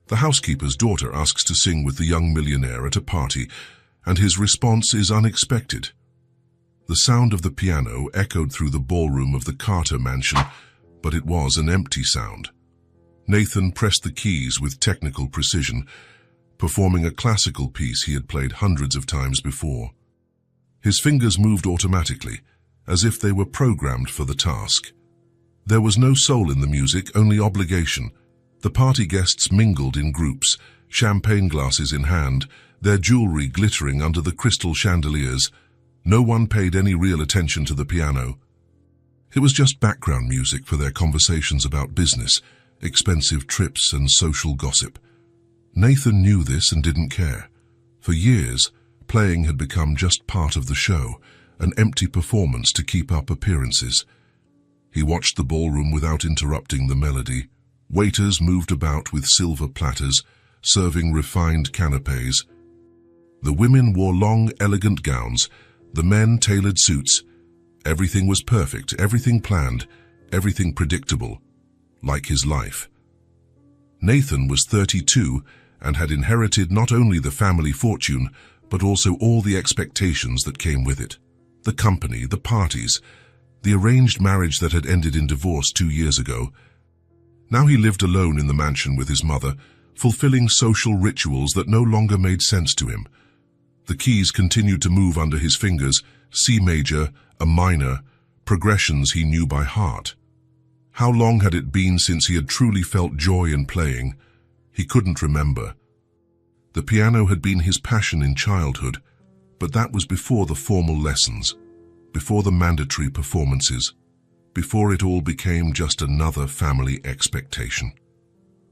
The housekeeper's daughter asks to sing with the young millionaire at a party, and his response is unexpected. The sound of the piano echoed through the ballroom of the Carter mansion, but it was an empty sound. Nathan pressed the keys with technical precision, performing a classical piece he had played hundreds of times before. His fingers moved automatically, as if they were programmed for the task. There was no soul in the music, only obligation. The party guests mingled in groups, champagne glasses in hand, their jewelry glittering under the crystal chandeliers. No one paid any real attention to the piano. It was just background music for their conversations about business, expensive trips, and social gossip. Nathan knew this and didn't care. For years, playing had become just part of the show, an empty performance to keep up appearances. He watched the ballroom without interrupting the melody. Waiters moved about with silver platters, serving refined canapés. The women wore long, elegant gowns, the men tailored suits. Everything was perfect, everything planned, everything predictable, like his life. Nathan was 32 and had inherited not only the family fortune, but also all the expectations that came with it. The company, the parties, the arranged marriage that had ended in divorce 2 years ago. Now he lived alone in the mansion with his mother, fulfilling social rituals that no longer made sense to him. The keys continued to move under his fingers, C major, a minor, progressions he knew by heart. How long had it been since he had truly felt joy in playing? He couldn't remember. The piano had been his passion in childhood, but that was before the formal lessons, before the mandatory performances, before it all became just another family expectation.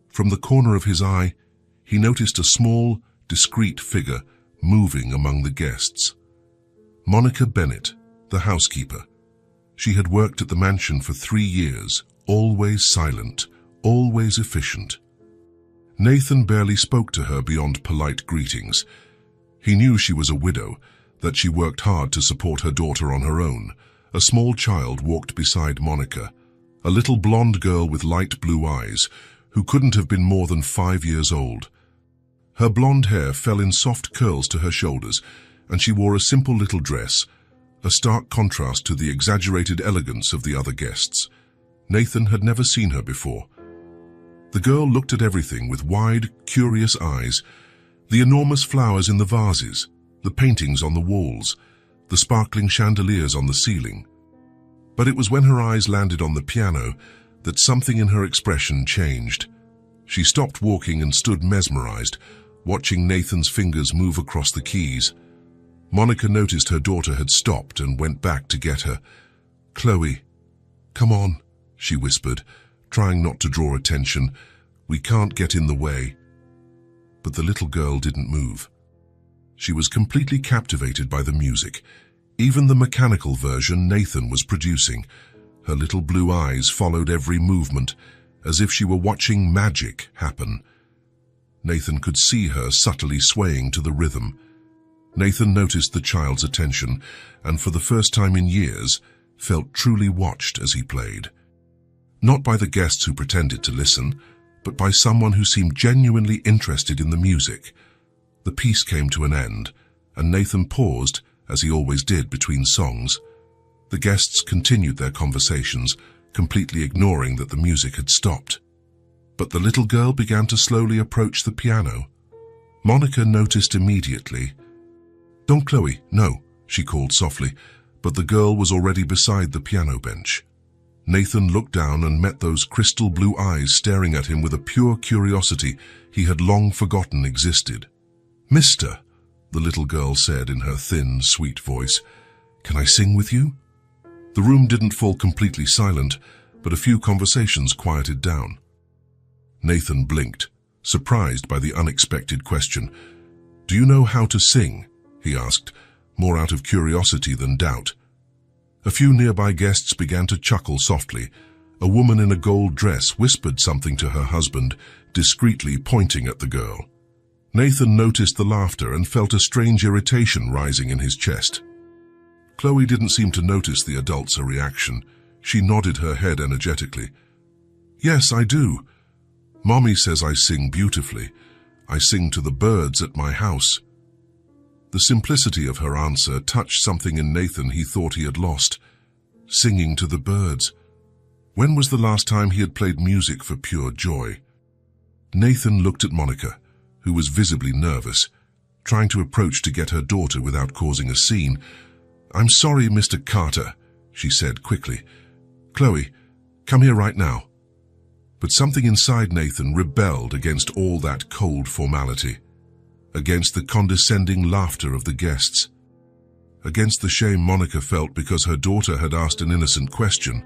From the corner of his eye, he noticed a small, discreet figure moving among the guests. Monica Bennett, the housekeeper. She had worked at the mansion for 3 years, always silent, always efficient. Nathan barely spoke to her beyond polite greetings. He knew she was a widow, that she worked hard to support her daughter on her own. A small child walked beside Monica, a little blonde girl with light blue eyes, who couldn't have been more than 5 years old. Her blonde hair fell in soft curls to her shoulders, and she wore a simple little dress, a stark contrast to the exaggerated elegance of the other guests. Nathan had never seen her before. The girl looked at everything with wide, curious eyes, the enormous flowers in the vases, the paintings on the walls, the sparkling chandeliers on the ceiling. But it was when her eyes landed on the piano that something in her expression changed. She stopped walking and stood mesmerized, watching Nathan's fingers move across the keys. Monica noticed her daughter had stopped and went back to get her. "Chloe, come on," she whispered, trying not to draw attention. "We can't get in the way." But the little girl didn't move. She was completely captivated by the music, even the mechanical version Nathan was producing. Her little blue eyes followed every movement, as if she were watching magic happen. Nathan could see her subtly swaying to the rhythm. Nathan noticed the child's attention, and for the first time in years, felt truly watched as he played. Not by the guests who pretended to listen, but by someone who seemed genuinely interested in the music. The piece came to an end, and Nathan paused, as he always did between songs. The guests continued their conversations, completely ignoring that the music had stopped. But the little girl began to slowly approach the piano. Monica noticed immediately. "Don't, Chloe, no," she called softly, but the girl was already beside the piano bench. Nathan looked down and met those crystal blue eyes staring at him with a pure curiosity he had long forgotten existed. "Mister," the little girl said in her thin, sweet voice, "can I sing with you?" The room didn't fall completely silent, but a few conversations quieted down. Nathan blinked, surprised by the unexpected question. "Do you know how to sing?" he asked, more out of curiosity than doubt. A few nearby guests began to chuckle softly. A woman in a gold dress whispered something to her husband, discreetly pointing at the girl. Nathan noticed the laughter and felt a strange irritation rising in his chest. Chloe didn't seem to notice the adult's reaction. She nodded her head energetically. "Yes, I do. Mommy says I sing beautifully. I sing to the birds at my house. The simplicity of her answer touched something in Nathan he thought he had lost. Singing to the birds. When was the last time he had played music for pure joy? Nathan looked at Monica, who was visibly nervous, trying to approach to get her daughter without causing a scene. "I'm sorry, Mr. Carter," she said quickly. "Chloe, come here right now." But something inside Nathan rebelled against all that cold formality, against the condescending laughter of the guests, against the shame Monica felt because her daughter had asked an innocent question.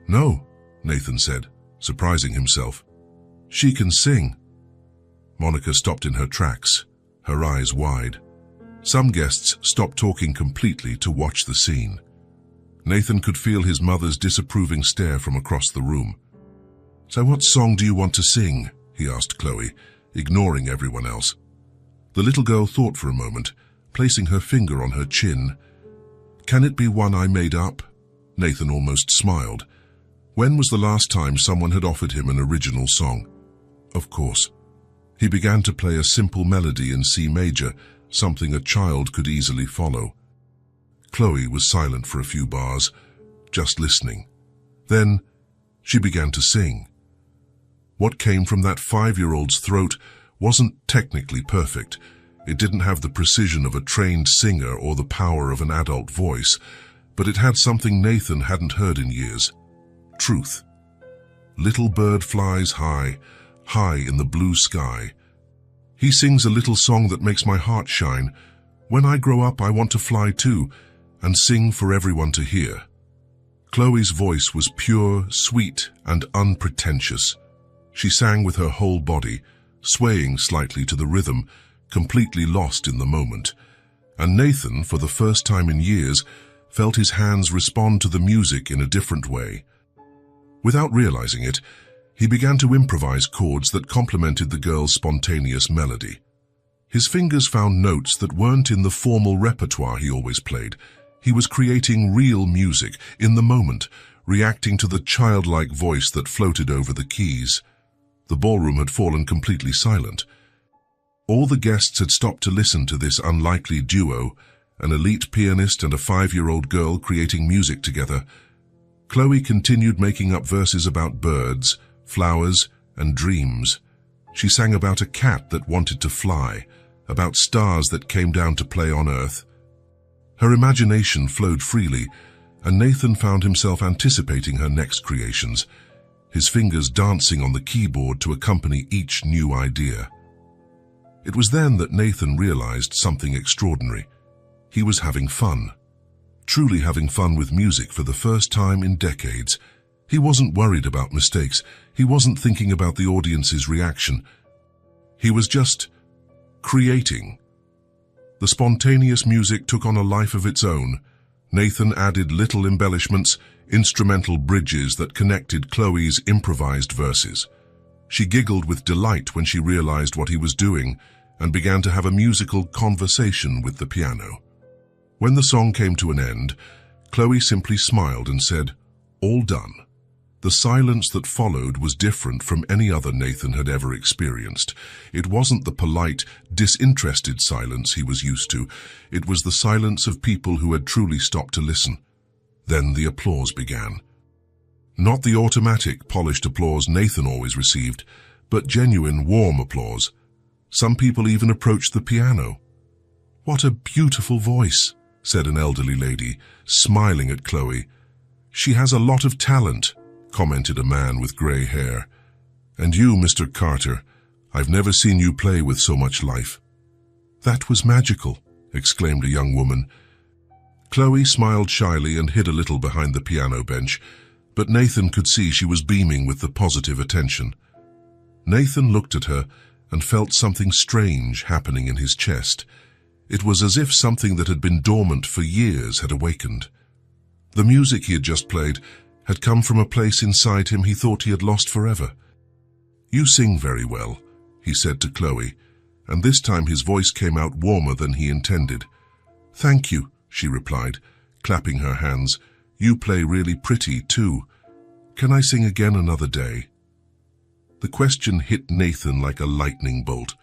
"No," Nathan said, surprising himself. "She can sing." Monica stopped in her tracks, her eyes wide. Some guests stopped talking completely to watch the scene. Nathan could feel his mother's disapproving stare from across the room. "So what song do you want to sing?" he asked Chloe, ignoring everyone else. The little girl thought for a moment, placing her finger on her chin. "Can it be one I made up?" Nathan almost smiled. When was the last time someone had offered him an original song? Of course. He began to play a simple melody in C major, something a child could easily follow. Chloe was silent for a few bars, just listening. Then she began to sing. What came from that 5-year-old's throat wasn't technically perfect. It didn't have the precision of a trained singer or the power of an adult voice, but it had something Nathan hadn't heard in years. Truth. Little bird flies high, high in the blue sky. He sings a little song that makes my heart shine. When I grow up, I want to fly too, and sing for everyone to hear. Chloe's voice was pure, sweet, and unpretentious. She sang with her whole body, swaying slightly to the rhythm, completely lost in the moment. And Nathan, for the first time in years, felt his hands respond to the music in a different way. Without realizing it, he began to improvise chords that complemented the girl's spontaneous melody. His fingers found notes that weren't in the formal repertoire he always played. He was creating real music, in the moment, reacting to the childlike voice that floated over the keys. The ballroom had fallen completely silent. All the guests had stopped to listen to this unlikely duo, an elite pianist and a 5-year-old girl creating music together. Chloe continued making up verses about birds, flowers, and dreams. She sang about a cat that wanted to fly, about stars that came down to play on Earth. Her imagination flowed freely, and Nathan found himself anticipating her next creations, his fingers dancing on the keyboard to accompany each new idea. It was then that Nathan realized something extraordinary. He was having fun. Truly having fun with music for the first time in decades. He wasn't worried about mistakes. He wasn't thinking about the audience's reaction. He was just creating. The spontaneous music took on a life of its own. Nathan added little embellishments, instrumental bridges that connected Chloe's improvised verses. She giggled with delight when she realized what he was doing and began to have a musical conversation with the piano. When the song came to an end, Chloe simply smiled and said, "All done." The silence that followed was different from any other Nathan had ever experienced. It wasn't the polite, disinterested silence he was used to. It was the silence of people who had truly stopped to listen. Then the applause began. Not the automatic, polished applause Nathan always received, but genuine, warm applause. Some people even approached the piano. "What a beautiful voice," said an elderly lady, smiling at Chloe. "She has a lot of talent," commented a man with grey hair. "And you, Mr. Carter, I've never seen you play with so much life." "That was magical," exclaimed a young woman. Chloe smiled shyly and hid a little behind the piano bench, but Nathan could see she was beaming with the positive attention. Nathan looked at her and felt something strange happening in his chest. It was as if something that had been dormant for years had awakened. The music he had just played had come from a place inside him he thought he had lost forever. "You sing very well," he said to Chloe, and this time his voice came out warmer than he intended. "Thank you," she replied, clapping her hands. "You play really pretty, too. Can I sing again another day?" The question hit Nathan like a lightning bolt.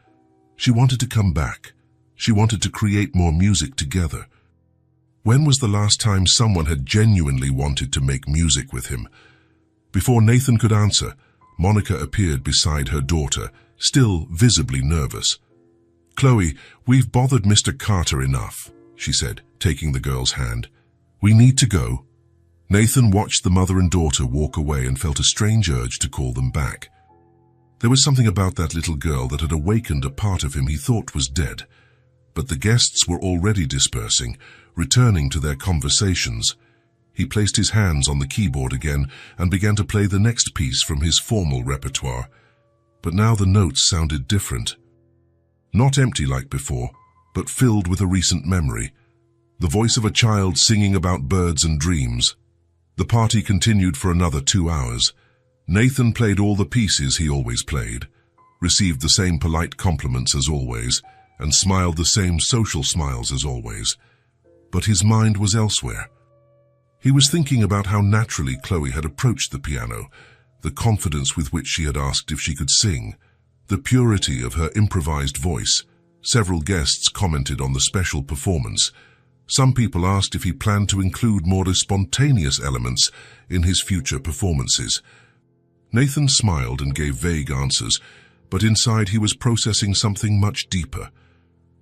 She wanted to come back. She wanted to create more music together. When was the last time someone had genuinely wanted to make music with him? Before Nathan could answer, Monica appeared beside her daughter, still visibly nervous. "Chloe, we've bothered Mr. Carter enough," she said, taking the girl's hand. "We need to go." Nathan watched the mother and daughter walk away and felt a strange urge to call them back. There was something about that little girl that had awakened a part of him he thought was dead. But the guests were already dispersing, returning to their conversations. He placed his hands on the keyboard again and began to play the next piece from his formal repertoire. But now the notes sounded different. Not empty like before, but filled with a recent memory. The voice of a child singing about birds and dreams. The party continued for another 2 hours. Nathan played all the pieces he always played, received the same polite compliments as always, and smiled the same social smiles as always. But his mind was elsewhere. He was thinking about how naturally Chloe had approached the piano, the confidence with which she had asked if she could sing, the purity of her improvised voice. Several guests commented on the special performance. Some people asked if he planned to include more spontaneous elements in his future performances. Nathan smiled and gave vague answers, but inside he was processing something much deeper.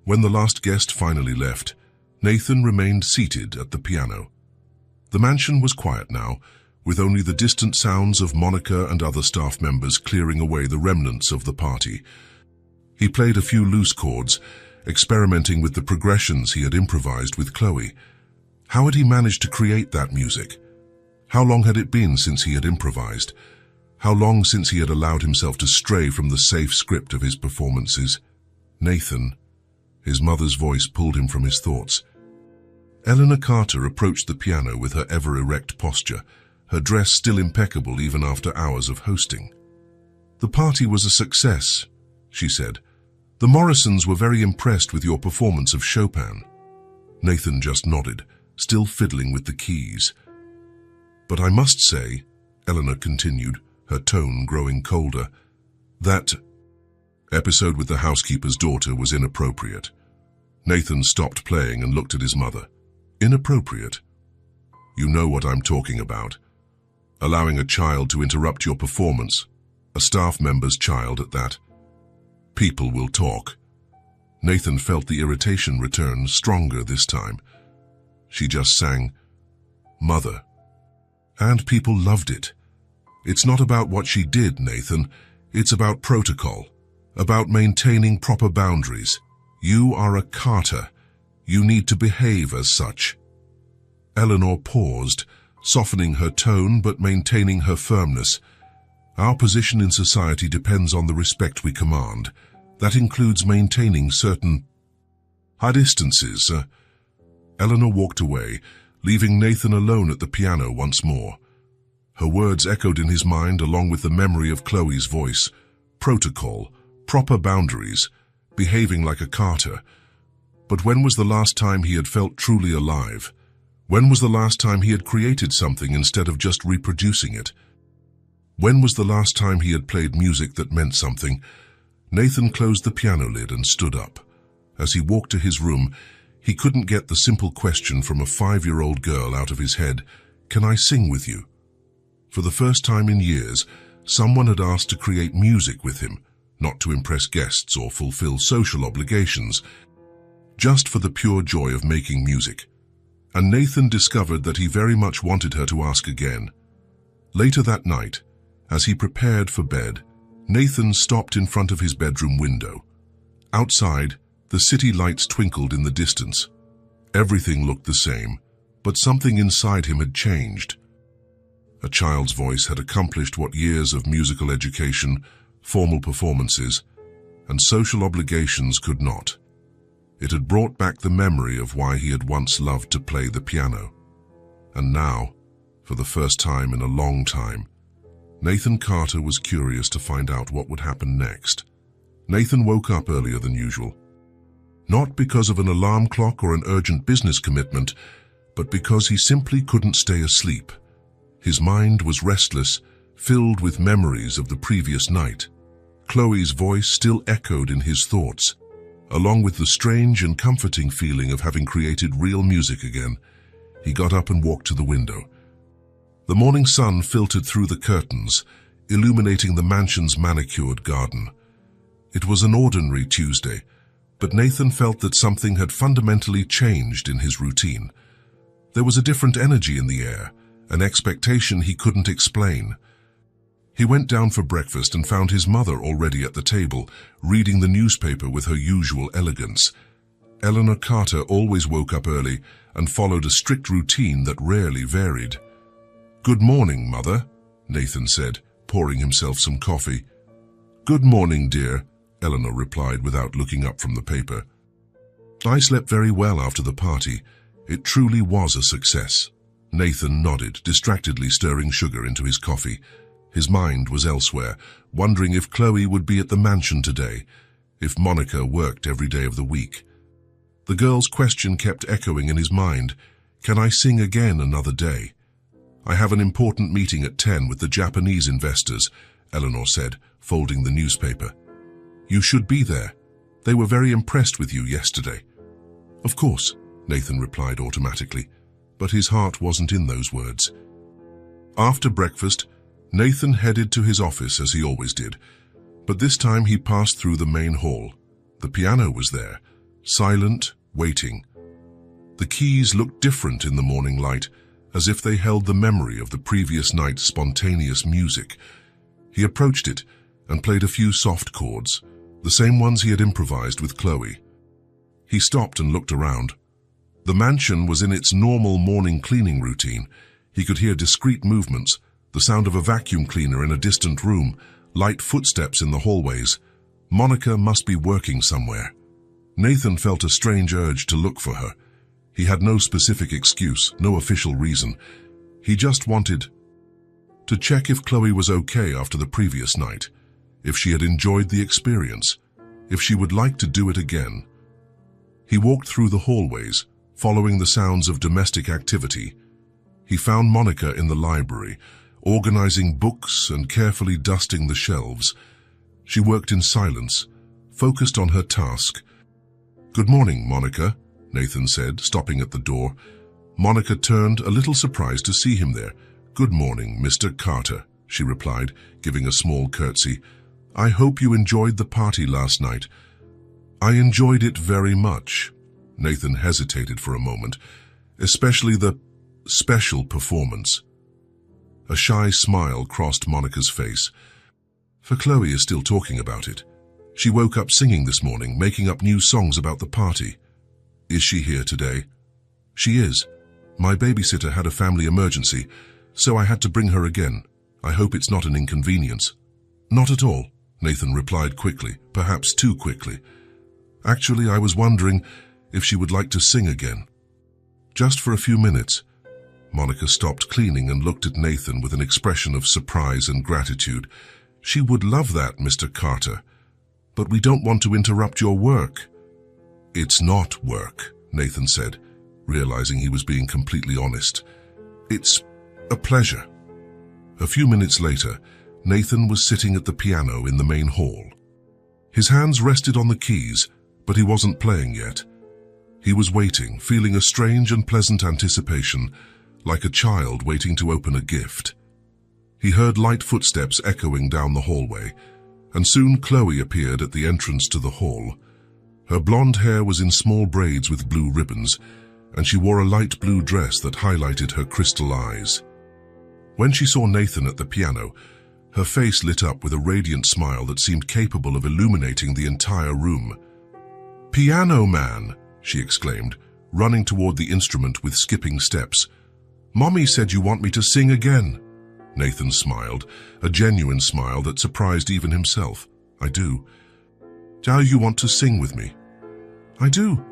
When the last guest finally left, Nathan remained seated at the piano. The mansion was quiet now, with only the distant sounds of Monica and other staff members clearing away the remnants of the party. He played a few loose chords, experimenting with the progressions he had improvised with Chloe. How had he managed to create that music? How long had it been since he had improvised? How long since he had allowed himself to stray from the safe script of his performances? Nathan. His mother's voice pulled him from his thoughts. Eleanor Carter approached the piano with her ever-erect posture, her dress still impeccable even after hours of hosting. "The party was a success," she said. "The Morrisons were very impressed with your performance of Chopin." Nathan just nodded, still fiddling with the keys. "But I must say," Eleanor continued, her tone growing colder, "that episode with the housekeeper's daughter was inappropriate." Nathan stopped playing and looked at his mother. "Inappropriate? You know what I'm talking about. Allowing a child to interrupt your performance, a staff member's child at that. People will talk." Nathan felt the irritation return, stronger this time. She just sang, "Mother." And people loved it. It's not about what she did, Nathan. It's about protocol, about maintaining proper boundaries. You are a Carter. You need to behave as such. Eleanor paused, softening her tone but maintaining her firmness. Our position in society depends on the respect we command. That includes maintaining certain distances. Eleanor walked away, leaving Nathan alone at the piano once more. Her words echoed in his mind along with the memory of Chloe's voice. Protocol, proper boundaries, behaving like a Carter. But when was the last time he had felt truly alive? When was the last time he had created something instead of just reproducing it? When was the last time he had played music that meant something? Nathan closed the piano lid and stood up. As he walked to his room, he couldn't get the simple question from a 5-year-old girl out of his head, "Can I sing with you?" For the first time in years, someone had asked to create music with him, not to impress guests or fulfill social obligations, just for the pure joy of making music. And Nathan discovered that he very much wanted her to ask again. Later that night, as he prepared for bed, Nathan stopped in front of his bedroom window. Outside, the city lights twinkled in the distance. Everything looked the same, but something inside him had changed. A child's voice had accomplished what years of musical education, formal performances, and social obligations could not. It had brought back the memory of why he had once loved to play the piano. And now, for the first time in a long time, Nathan Carter was curious to find out what would happen next. Nathan woke up earlier than usual. Not because of an alarm clock or an urgent business commitment, but because he simply couldn't stay asleep. His mind was restless, filled with memories of the previous night. Chloe's voice still echoed in his thoughts, along with the strange and comforting feeling of having created real music again. He got up and walked to the window. The morning sun filtered through the curtains, illuminating the mansion's manicured garden. It was an ordinary Tuesday, but Nathan felt that something had fundamentally changed in his routine. There was a different energy in the air, an expectation he couldn't explain. He went down for breakfast and found his mother already at the table, reading the newspaper with her usual elegance. Eleanor Carter always woke up early and followed a strict routine that rarely varied. "Good morning, Mother," Nathan said, pouring himself some coffee. "Good morning, dear," Eleanor replied without looking up from the paper. "I slept very well after the party. It truly was a success." Nathan nodded, distractedly stirring sugar into his coffee. His mind was elsewhere, wondering if Chloe would be at the mansion today, if Monica worked every day of the week. The girl's question kept echoing in his mind. "Can I sing again another day?" "I have an important meeting at 10 with the Japanese investors," Eleanor said, folding the newspaper. "You should be there. They were very impressed with you yesterday." "Of course," Nathan replied automatically, but his heart wasn't in those words. After breakfast, Nathan headed to his office as he always did, but this time he passed through the main hall. The piano was there, silent, waiting. The keys looked different in the morning light, as if they held the memory of the previous night's spontaneous music. He approached it and played a few soft chords, the same ones he had improvised with Chloe. He stopped and looked around. The mansion was in its normal morning cleaning routine. He could hear discreet movements, the sound of a vacuum cleaner in a distant room, light footsteps in the hallways. Monica must be working somewhere. Nathan felt a strange urge to look for her. He had no specific excuse, no official reason. He just wanted to check if Chloe was okay after the previous night, if she had enjoyed the experience, if she would like to do it again. He walked through the hallways, following the sounds of domestic activity. He found Monica in the library, organizing books and carefully dusting the shelves. She worked in silence, focused on her task. "Good morning, Monica," Nathan said, stopping at the door. Monica turned, a little surprised to see him there. "Good morning, Mr. Carter," she replied, giving a small curtsy. "I hope you enjoyed the party last night." "I enjoyed it very much." Nathan hesitated for a moment, "especially the special performance." A shy smile crossed Monica's face. "For Chloe is still talking about it. She woke up singing this morning, making up new songs about the party." "Is she here today?" "She is. My babysitter had a family emergency, so I had to bring her again. I hope it's not an inconvenience." "Not at all," Nathan replied quickly, perhaps too quickly. "Actually, I was wondering if she would like to sing again." "Just for a few minutes." Monica stopped cleaning and looked at Nathan with an expression of surprise and gratitude. "She would love that, Mr. Carter. But we don't want to interrupt your work." "It's not work," Nathan said, realizing he was being completely honest. "It's a pleasure." A few minutes later, Nathan was sitting at the piano in the main hall. His hands rested on the keys, but he wasn't playing yet. He was waiting, feeling a strange and pleasant anticipation, like a child waiting to open a gift. He heard light footsteps echoing down the hallway, and soon Chloe appeared at the entrance to the hall. Her blonde hair was in small braids with blue ribbons, and she wore a light blue dress that highlighted her crystal eyes. When she saw Nathan at the piano, her face lit up with a radiant smile that seemed capable of illuminating the entire room. "Piano man!" she exclaimed, running toward the instrument with skipping steps. "Mommy said you want me to sing again." Nathan smiled, a genuine smile that surprised even himself. "I do." "Now you want to sing with me?" "I do."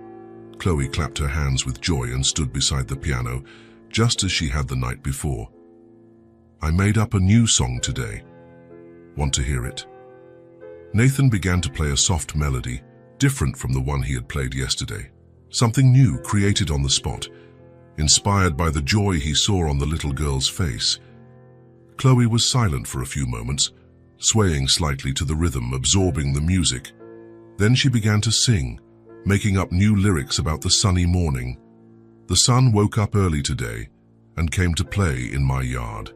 Chloe clapped her hands with joy and stood beside the piano, just as she had the night before. "I made up a new song today. Want to hear it?" Nathan began to play a soft melody, different from the one he had played yesterday. Something new created on the spot, inspired by the joy he saw on the little girl's face. Chloe was silent for a few moments, swaying slightly to the rhythm, absorbing the music. Then she began to sing, making up new lyrics about the sunny morning. The sun woke up early today and came to play in my yard.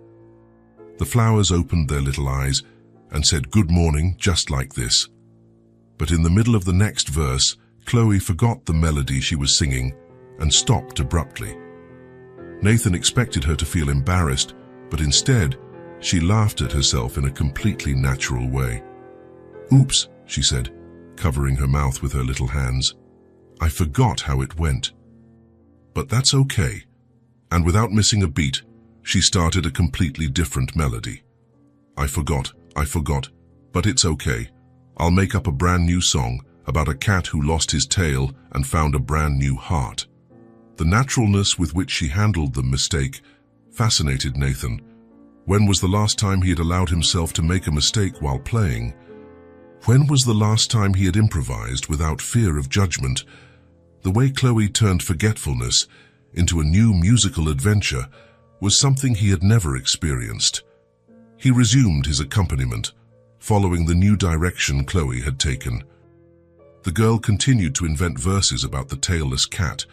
The flowers opened their little eyes and said good morning just like this. But in the middle of the next verse, Chloe forgot the melody she was singing and stopped abruptly. Nathan expected her to feel embarrassed, but instead, she laughed at herself in a completely natural way. "Oops," she said, covering her mouth with her little hands. "I forgot how it went." But that's okay. And without missing a beat, she started a completely different melody. I forgot, but it's okay. I'll make up a brand new song about a cat who lost his tail and found a brand new heart." The naturalness with which she handled the mistake fascinated Nathan. When was the last time he had allowed himself to make a mistake while playing? When was the last time he had improvised without fear of judgment? The way Chloe turned forgetfulness into a new musical adventure was something he had never experienced. He resumed his accompaniment, following the new direction Chloe had taken. The girl continued to invent verses about the tailless cat,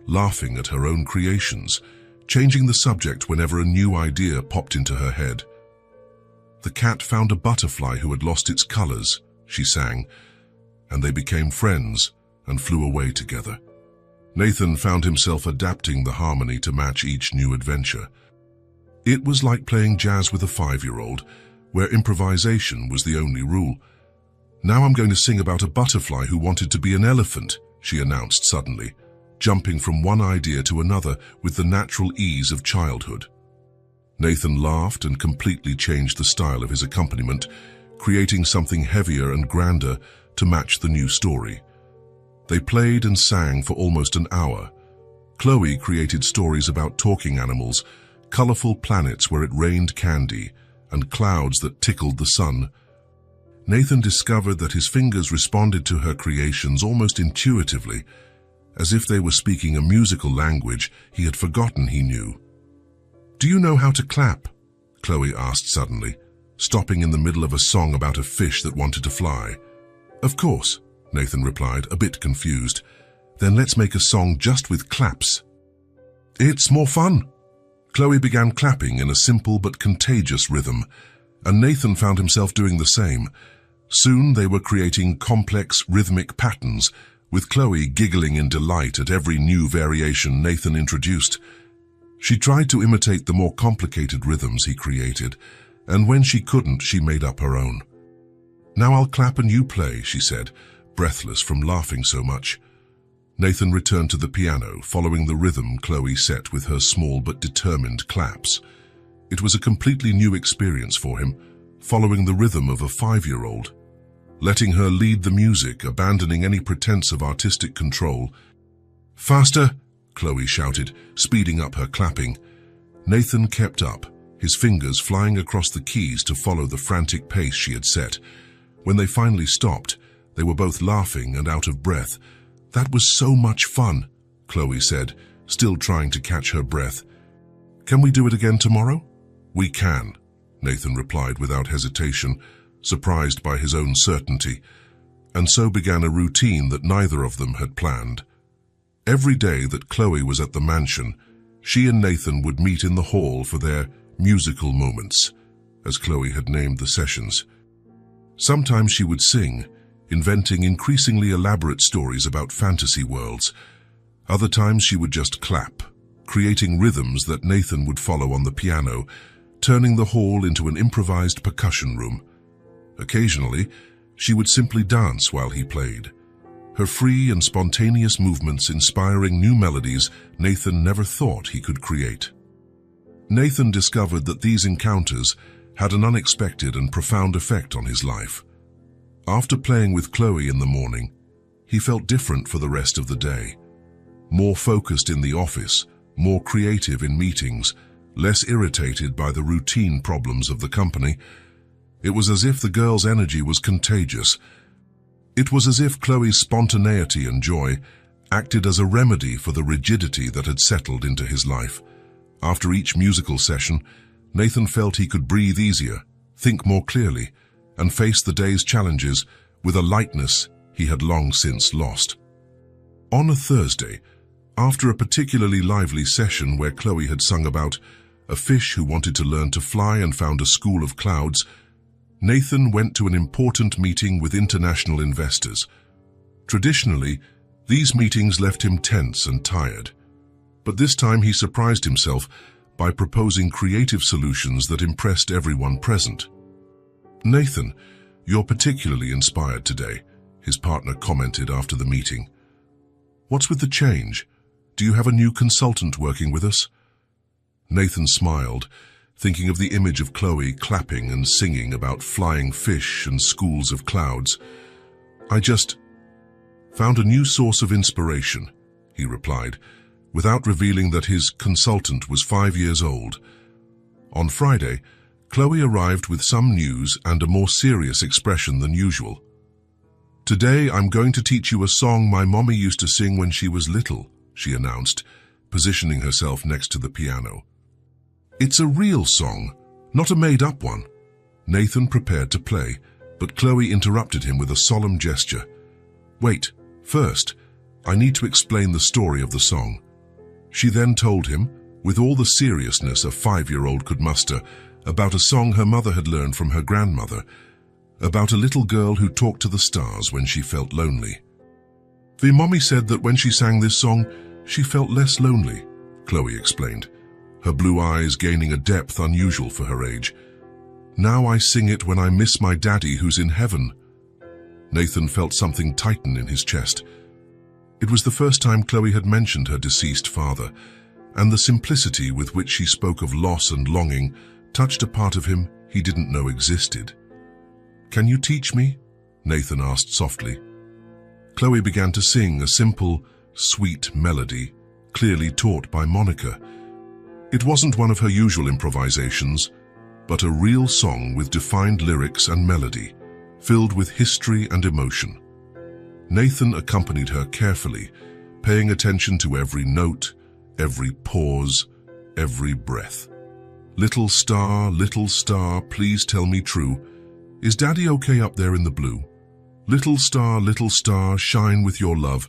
laughing at her own creations, changing the subject whenever a new idea popped into her head. "The cat found a butterfly who had lost its colors," she sang, and they became friends and flew away together. Nathan found himself adapting the harmony to match each new adventure. It was like playing jazz with a 5-year-old, where improvisation was the only rule. "Now I'm going to sing about a butterfly who wanted to be an elephant," she announced suddenly, jumping from one idea to another with the natural ease of childhood. Nathan laughed and completely changed the style of his accompaniment, creating something heavier and grander to match the new story. They played and sang for almost an hour. Chloe created stories about talking animals, colorful planets where it rained candy, and clouds that tickled the sun. Nathan discovered that his fingers responded to her creations almost intuitively, as if they were speaking a musical language he had forgotten he knew. "Do you know how to clap?" Chloe asked suddenly, stopping in the middle of a song about a fish that wanted to fly. "Of course," Nathan replied, a bit confused. "Then let's make a song just with claps." "It's more fun." Chloe began clapping in a simple but contagious rhythm, and Nathan found himself doing the same. Soon they were creating complex rhythmic patterns, with Chloe giggling in delight at every new variation Nathan introduced. She tried to imitate the more complicated rhythms he created, and when she couldn't, she made up her own. "Now I'll clap and you play," she said, breathless from laughing so much. Nathan returned to the piano, following the rhythm Chloe set with her small but determined claps. It was a completely new experience for him, following the rhythm of a 5-year-old. Letting her lead the music, abandoning any pretense of artistic control. "Faster!" Chloe shouted, speeding up her clapping. Nathan kept up, his fingers flying across the keys to follow the frantic pace she had set. When they finally stopped, they were both laughing and out of breath. "That was so much fun," Chloe said, still trying to catch her breath. "Can we do it again tomorrow?" "We can," Nathan replied without hesitation, surprised by his own certainty, and so began a routine that neither of them had planned. Every day that Chloe was at the mansion, she and Nathan would meet in the hall for their musical moments, as Chloe had named the sessions. Sometimes she would sing, inventing increasingly elaborate stories about fantasy worlds. Other times she would just clap, creating rhythms that Nathan would follow on the piano, turning the hall into an improvised percussion room. Occasionally, she would simply dance while he played, her free and spontaneous movements inspiring new melodies Nathan never thought he could create. Nathan discovered that these encounters had an unexpected and profound effect on his life. After playing with Chloe in the morning, he felt different for the rest of the day. More focused in the office, more creative in meetings, less irritated by the routine problems of the company. It was as if the girl's energy was contagious. It was as if Chloe's spontaneity and joy acted as a remedy for the rigidity that had settled into his life. After each musical session, Nathan felt he could breathe easier, think more clearly, and face the day's challenges with a lightness he had long since lost. On a Thursday, after a particularly lively session where Chloe had sung about a fish who wanted to learn to fly and found a school of clouds, Nathan went to an important meeting with international investors. Traditionally, these meetings left him tense and tired, but this time he surprised himself by proposing creative solutions that impressed everyone present. "Nathan, you're particularly inspired today," his partner commented after the meeting. "What's with the change? Do you have a new consultant working with us?" Nathan smiled, thinking of the image of Chloe clapping and singing about flying fish and schools of clouds. "I just found a new source of inspiration," he replied, without revealing that his consultant was 5 years old. On Friday, Chloe arrived with some news and a more serious expression than usual. "Today I'm going to teach you a song my mommy used to sing when she was little," she announced, positioning herself next to the piano. "It's a real song, not a made-up one." Nathan prepared to play, but Chloe interrupted him with a solemn gesture. "Wait, first, I need to explain the story of the song." She then told him, with all the seriousness a 5-year-old could muster, about a song her mother had learned from her grandmother, about a little girl who talked to the stars when she felt lonely. "The mommy said that when she sang this song, she felt less lonely," Chloe explained, her blue eyes gaining a depth unusual for her age. "Now I sing it when I miss my daddy who's in heaven." Nathan felt something tighten in his chest. It was the first time Chloe had mentioned her deceased father, and the simplicity with which she spoke of loss and longing touched a part of him he didn't know existed. "Can you teach me?" Nathan asked softly. Chloe began to sing a simple, sweet melody, clearly taught by Monica. It wasn't one of her usual improvisations, but a real song with defined lyrics and melody, filled with history and emotion. Nathan accompanied her carefully, paying attention to every note, every pause, every breath. Little star, please tell me true. Is Daddy okay up there in the blue? Little star, shine with your love,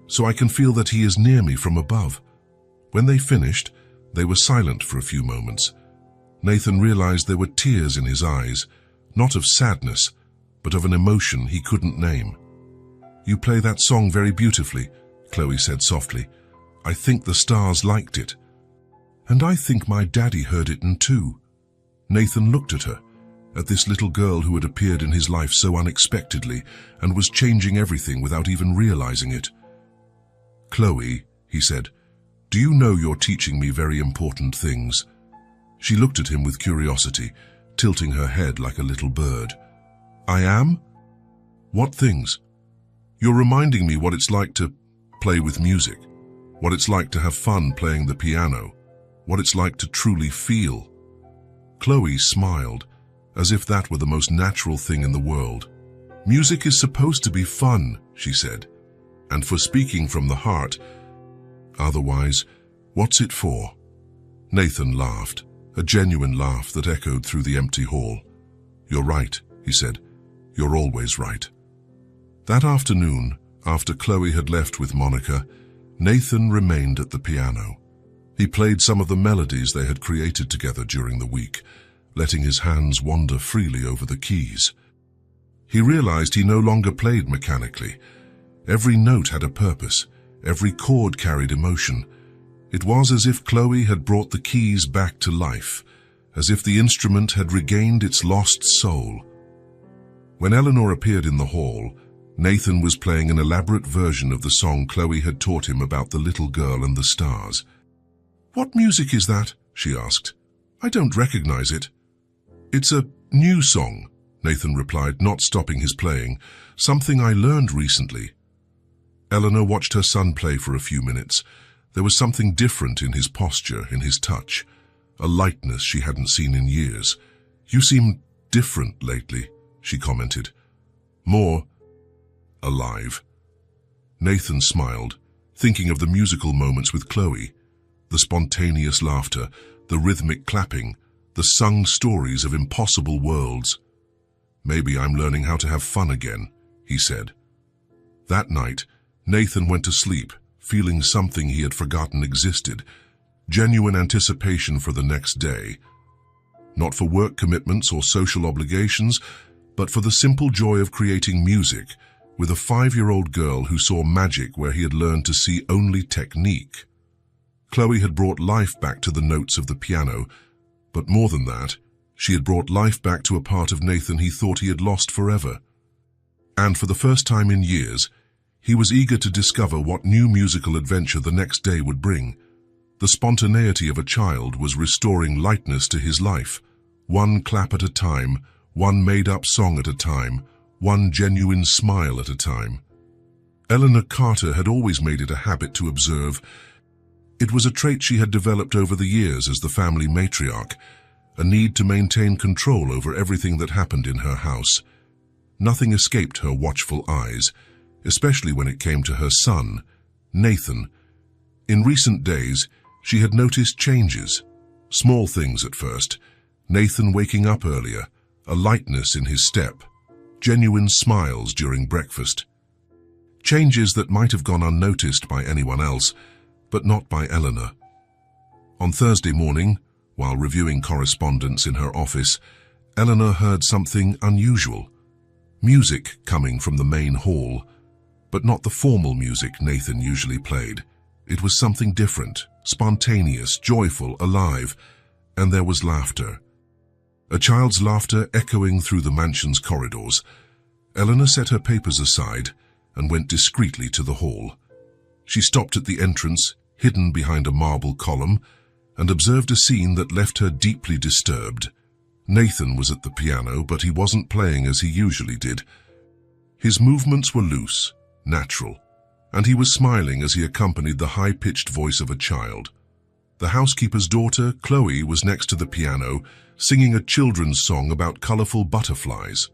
so I can feel that he is near me from above." When they finished, they were silent for a few moments. Nathan realized there were tears in his eyes, not of sadness, but of an emotion he couldn't name. "You play that song very beautifully," Chloe said softly. "I think the stars liked it. And I think my daddy heard it too." Nathan looked at her, at this little girl who had appeared in his life so unexpectedly and was changing everything without even realizing it. "Chloe," he said, "do you know you're teaching me very important things?" She looked at him with curiosity, tilting her head like a little bird. "I am? What things?" "You're reminding me what it's like to play with music, what it's like to have fun playing the piano, what it's like to truly feel." Chloe smiled, as if that were the most natural thing in the world. "Music is supposed to be fun," she said, "and for speaking from the heart. Otherwise, what's it for?" Nathan laughed, a genuine laugh that echoed through the empty hall. "You're right," he said. "You're always right." That afternoon, after Chloe had left with Monica, Nathan remained at the piano. He played some of the melodies they had created together during the week, letting his hands wander freely over the keys. He realized he no longer played mechanically. Every note had a purpose, every chord carried emotion. It was as if Chloe had brought the keys back to life, as if the instrument had regained its lost soul. When Eleanor appeared in the hall, Nathan was playing an elaborate version of the song Chloe had taught him about the little girl and the stars. "What music is that?" she asked. "I don't recognize it." "It's a new song," Nathan replied, not stopping his playing. "Something I learned recently." Eleanor watched her son play for a few minutes. There was something different in his posture, in his touch, a lightness she hadn't seen in years. "You seem different lately," she commented. "More alive." Nathan smiled, thinking of the musical moments with Chloe, the spontaneous laughter, the rhythmic clapping, the sung stories of impossible worlds. "Maybe I'm learning how to have fun again," he said. That night, Nathan went to sleep, feeling something he had forgotten existed, genuine anticipation for the next day. Not for work commitments or social obligations, but for the simple joy of creating music with a 5-year-old girl who saw magic where he had learned to see only technique. Chloe had brought life back to the notes of the piano, but more than that, she had brought life back to a part of Nathan he thought he had lost forever. And for the first time in years, he was eager to discover what new musical adventure the next day would bring. The spontaneity of a child was restoring lightness to his life, one clap at a time, one made-up song at a time, one genuine smile at a time. Eleanor Carter had always made it a habit to observe. It was a trait she had developed over the years as the family matriarch, a need to maintain control over everything that happened in her house. Nothing escaped her watchful eyes, especially when it came to her son, Nathan. In recent days, she had noticed changes. Small things at first. Nathan waking up earlier, a lightness in his step, genuine smiles during breakfast. Changes that might have gone unnoticed by anyone else, but not by Eleanor. On Thursday morning, while reviewing correspondence in her office, Eleanor heard something unusual. Music coming from the main hall, but not the formal music Nathan usually played. It was something different, spontaneous, joyful, alive, and there was laughter. A child's laughter echoing through the mansion's corridors. Eleanor set her papers aside and went discreetly to the hall. She stopped at the entrance, hidden behind a marble column, and observed a scene that left her deeply disturbed. Nathan was at the piano, but he wasn't playing as he usually did. His movements were loose, natural, and he was smiling as he accompanied the high-pitched voice of a child. The housekeeper's daughter, Chloe, was next to the piano, singing a children's song about colorful butterflies.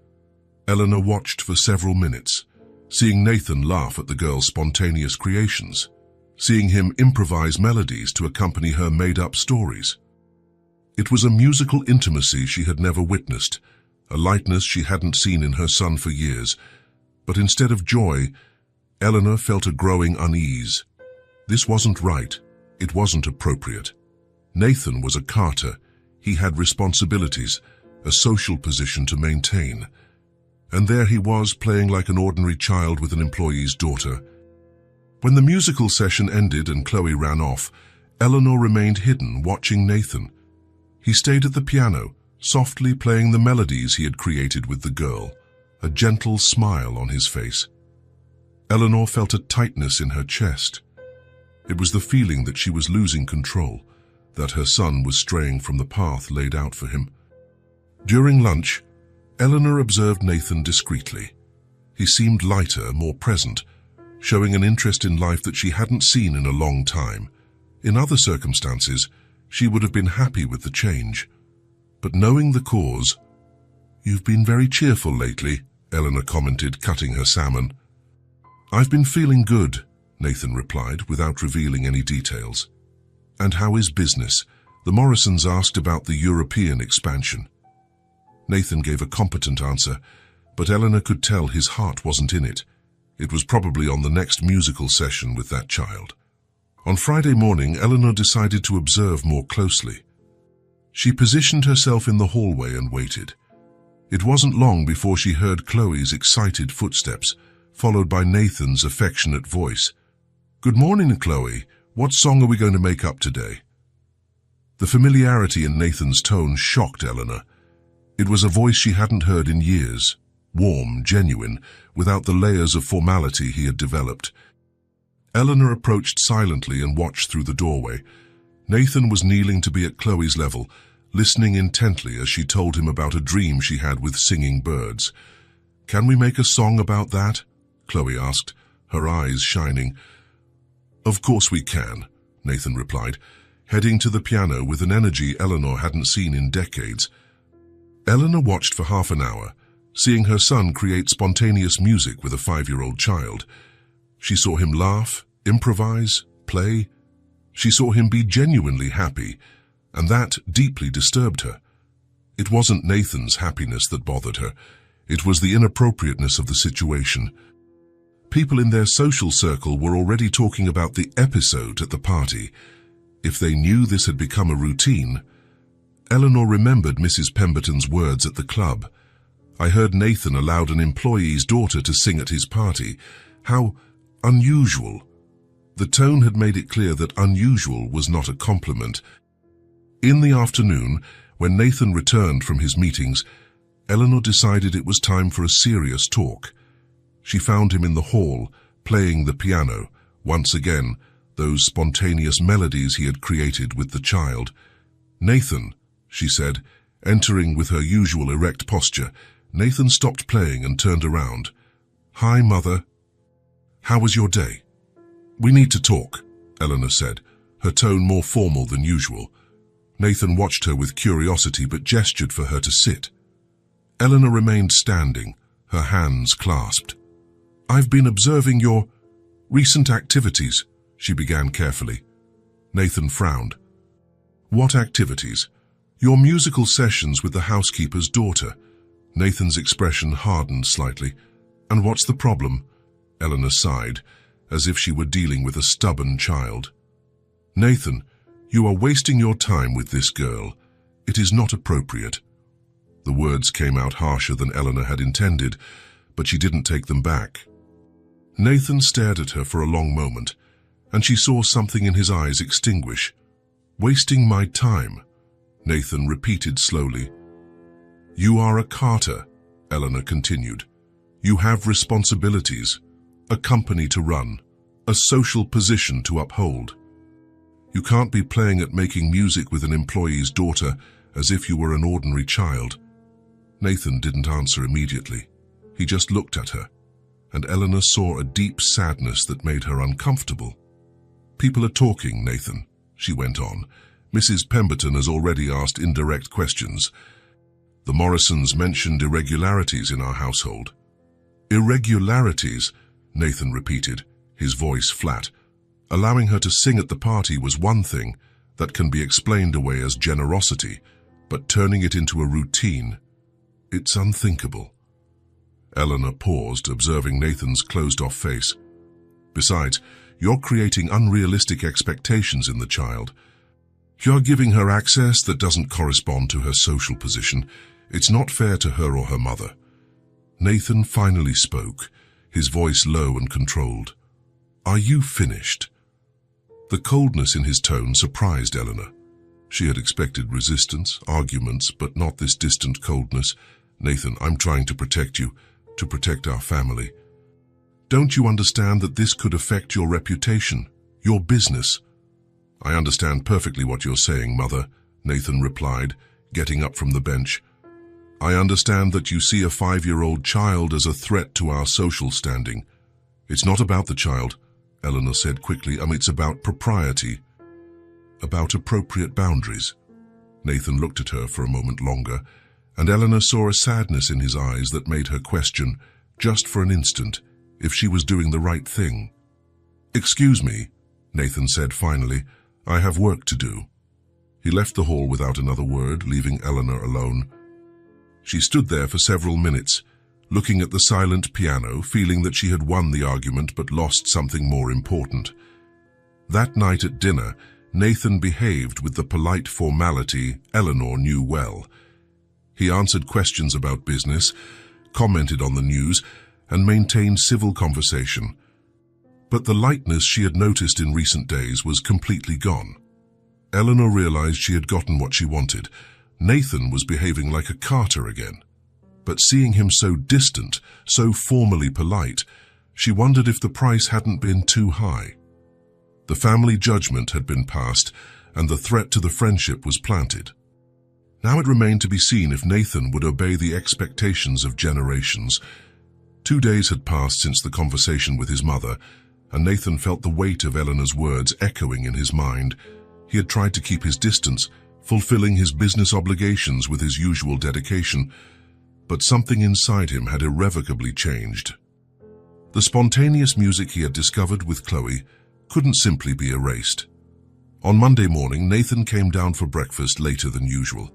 Eleanor watched for several minutes, seeing Nathan laugh at the girl's spontaneous creations, seeing him improvise melodies to accompany her made-up stories. It was a musical intimacy she had never witnessed, a lightness she hadn't seen in her son for years. But instead of joy, Eleanor felt a growing unease. This wasn't right. It wasn't appropriate. Nathan was a Carter. He had responsibilities, a social position to maintain. And there he was, playing like an ordinary child with an employee's daughter. When the musical session ended and Chloe ran off, Eleanor remained hidden, watching Nathan. He stayed at the piano, softly playing the melodies he had created with the girl, a gentle smile on his face. Eleanor felt a tightness in her chest. It was the feeling that she was losing control, that her son was straying from the path laid out for him. During lunch, Eleanor observed Nathan discreetly. He seemed lighter, more present, showing an interest in life that she hadn't seen in a long time. In other circumstances, she would have been happy with the change. But knowing the cause, "You've been very cheerful lately," Eleanor commented, cutting her salmon. "I've been feeling good," Nathan replied, without revealing any details. "And how is business?" The Morrisons asked about the European expansion. Nathan gave a competent answer, but Eleanor could tell his heart wasn't in it. It was probably on the next musical session with that child. On Friday morning, Eleanor decided to observe more closely. She positioned herself in the hallway and waited. It wasn't long before she heard Chloe's excited footsteps, followed by Nathan's affectionate voice. "Good morning, Chloe. What song are we going to make up today?" The familiarity in Nathan's tone shocked Eleanor. It was a voice she hadn't heard in years, warm, genuine, without the layers of formality he had developed. Eleanor approached silently and watched through the doorway. Nathan was kneeling to be at Chloe's level, listening intently as she told him about a dream she had with singing birds. "Can we make a song about that?" Chloe asked, her eyes shining. "Of course we can," Nathan replied, heading to the piano with an energy Eleanor hadn't seen in decades. Eleanor watched for half an hour, seeing her son create spontaneous music with a 5-year-old child. She saw him laugh, improvise, play. She saw him be genuinely happy, and that deeply disturbed her. It wasn't Nathan's happiness that bothered her. It was the inappropriateness of the situation. People in their social circle were already talking about the episode at the party. If they knew this had become a routine, Eleanor remembered Mrs. Pemberton's words at the club. "I heard Nathan allowed an employee's daughter to sing at his party. How unusual." The tone had made it clear that unusual was not a compliment. In the afternoon, when Nathan returned from his meetings, Eleanor decided it was time for a serious talk. She found him in the hall, playing the piano, once again, those spontaneous melodies he had created with the child. "Nathan," she said, entering with her usual erect posture. Nathan stopped playing and turned around. "Hi, Mother. How was your day?" "We need to talk," Eleanor said, her tone more formal than usual. Nathan watched her with curiosity but gestured for her to sit. Eleanor remained standing, her hands clasped. "I've been observing your recent activities," she began carefully. Nathan frowned. "What activities?" "Your musical sessions with the housekeeper's daughter." Nathan's expression hardened slightly. "And what's the problem?" Eleanor sighed, as if she were dealing with a stubborn child. "Nathan, you are wasting your time with this girl. It is not appropriate." The words came out harsher than Eleanor had intended, but she didn't take them back. Nathan stared at her for a long moment, and she saw something in his eyes extinguish. "Wasting my time," Nathan repeated slowly. "You are a Carter," Eleanor continued. "You have responsibilities, a company to run, a social position to uphold. You can't be playing at making music with an employee's daughter as if you were an ordinary child." Nathan didn't answer immediately. He just looked at her, and Eleanor saw a deep sadness that made her uncomfortable. "People are talking, Nathan," she went on. "Mrs. Pemberton has already asked indirect questions. The Morrisons mentioned irregularities in our household." "Irregularities," Nathan repeated, his voice flat. Allowing her to sing at the party was one thing that can be explained away as generosity, but turning it into a routine, it's unthinkable. Eleanor paused, observing Nathan's closed-off face. "Besides, you're creating unrealistic expectations in the child. You're giving her access that doesn't correspond to her social position. It's not fair to her or her mother." Nathan finally spoke, his voice low and controlled. "Are you finished?" The coldness in his tone surprised Eleanor. She had expected resistance, arguments, but not this distant coldness. "Nathan, I'm trying to protect you, to protect our family. Don't you understand that this could affect your reputation, your business?" "I understand perfectly what you're saying, Mother," Nathan replied, getting up from the bench. "I understand that you see a 5-year-old child as a threat to our social standing." "It's not about the child," Eleanor said quickly. "It's about propriety, about appropriate boundaries." Nathan looked at her for a moment longer, and Eleanor saw a sadness in his eyes that made her question, just for an instant, if she was doing the right thing. "Excuse me," Nathan said finally. "I have work to do." He left the hall without another word, leaving Eleanor alone. She stood there for several minutes, looking at the silent piano, feeling that she had won the argument but lost something more important. That night at dinner, Nathan behaved with the polite formality Eleanor knew well. He answered questions about business, commented on the news, and maintained civil conversation. But the lightness she had noticed in recent days was completely gone. Eleanor realized she had gotten what she wanted. Nathan was behaving like a Carter again. But seeing him so distant, so formally polite, she wondered if the price hadn't been too high. The family judgment had been passed, and the threat to the friendship was planted. Now it remained to be seen if Nathan would obey the expectations of generations. 2 days had passed since the conversation with his mother, and Nathan felt the weight of Eleanor's words echoing in his mind. He had tried to keep his distance, fulfilling his business obligations with his usual dedication, but something inside him had irrevocably changed. The spontaneous music he had discovered with Chloe couldn't simply be erased. On Monday morning, Nathan came down for breakfast later than usual.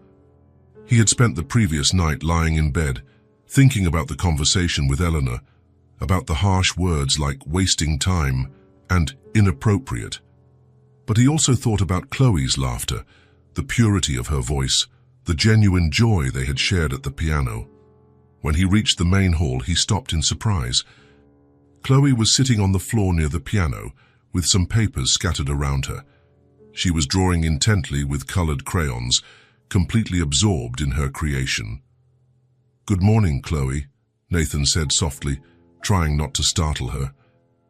He had spent the previous night lying in bed, thinking about the conversation with Eleanor, about the harsh words like wasting time and inappropriate. But he also thought about Chloe's laughter, the purity of her voice, the genuine joy they had shared at the piano. When he reached the main hall, he stopped in surprise. Chloe was sitting on the floor near the piano, with some papers scattered around her. She was drawing intently with colored crayons, completely absorbed in her creation. "Good morning, Chloe," Nathan said softly, trying not to startle her.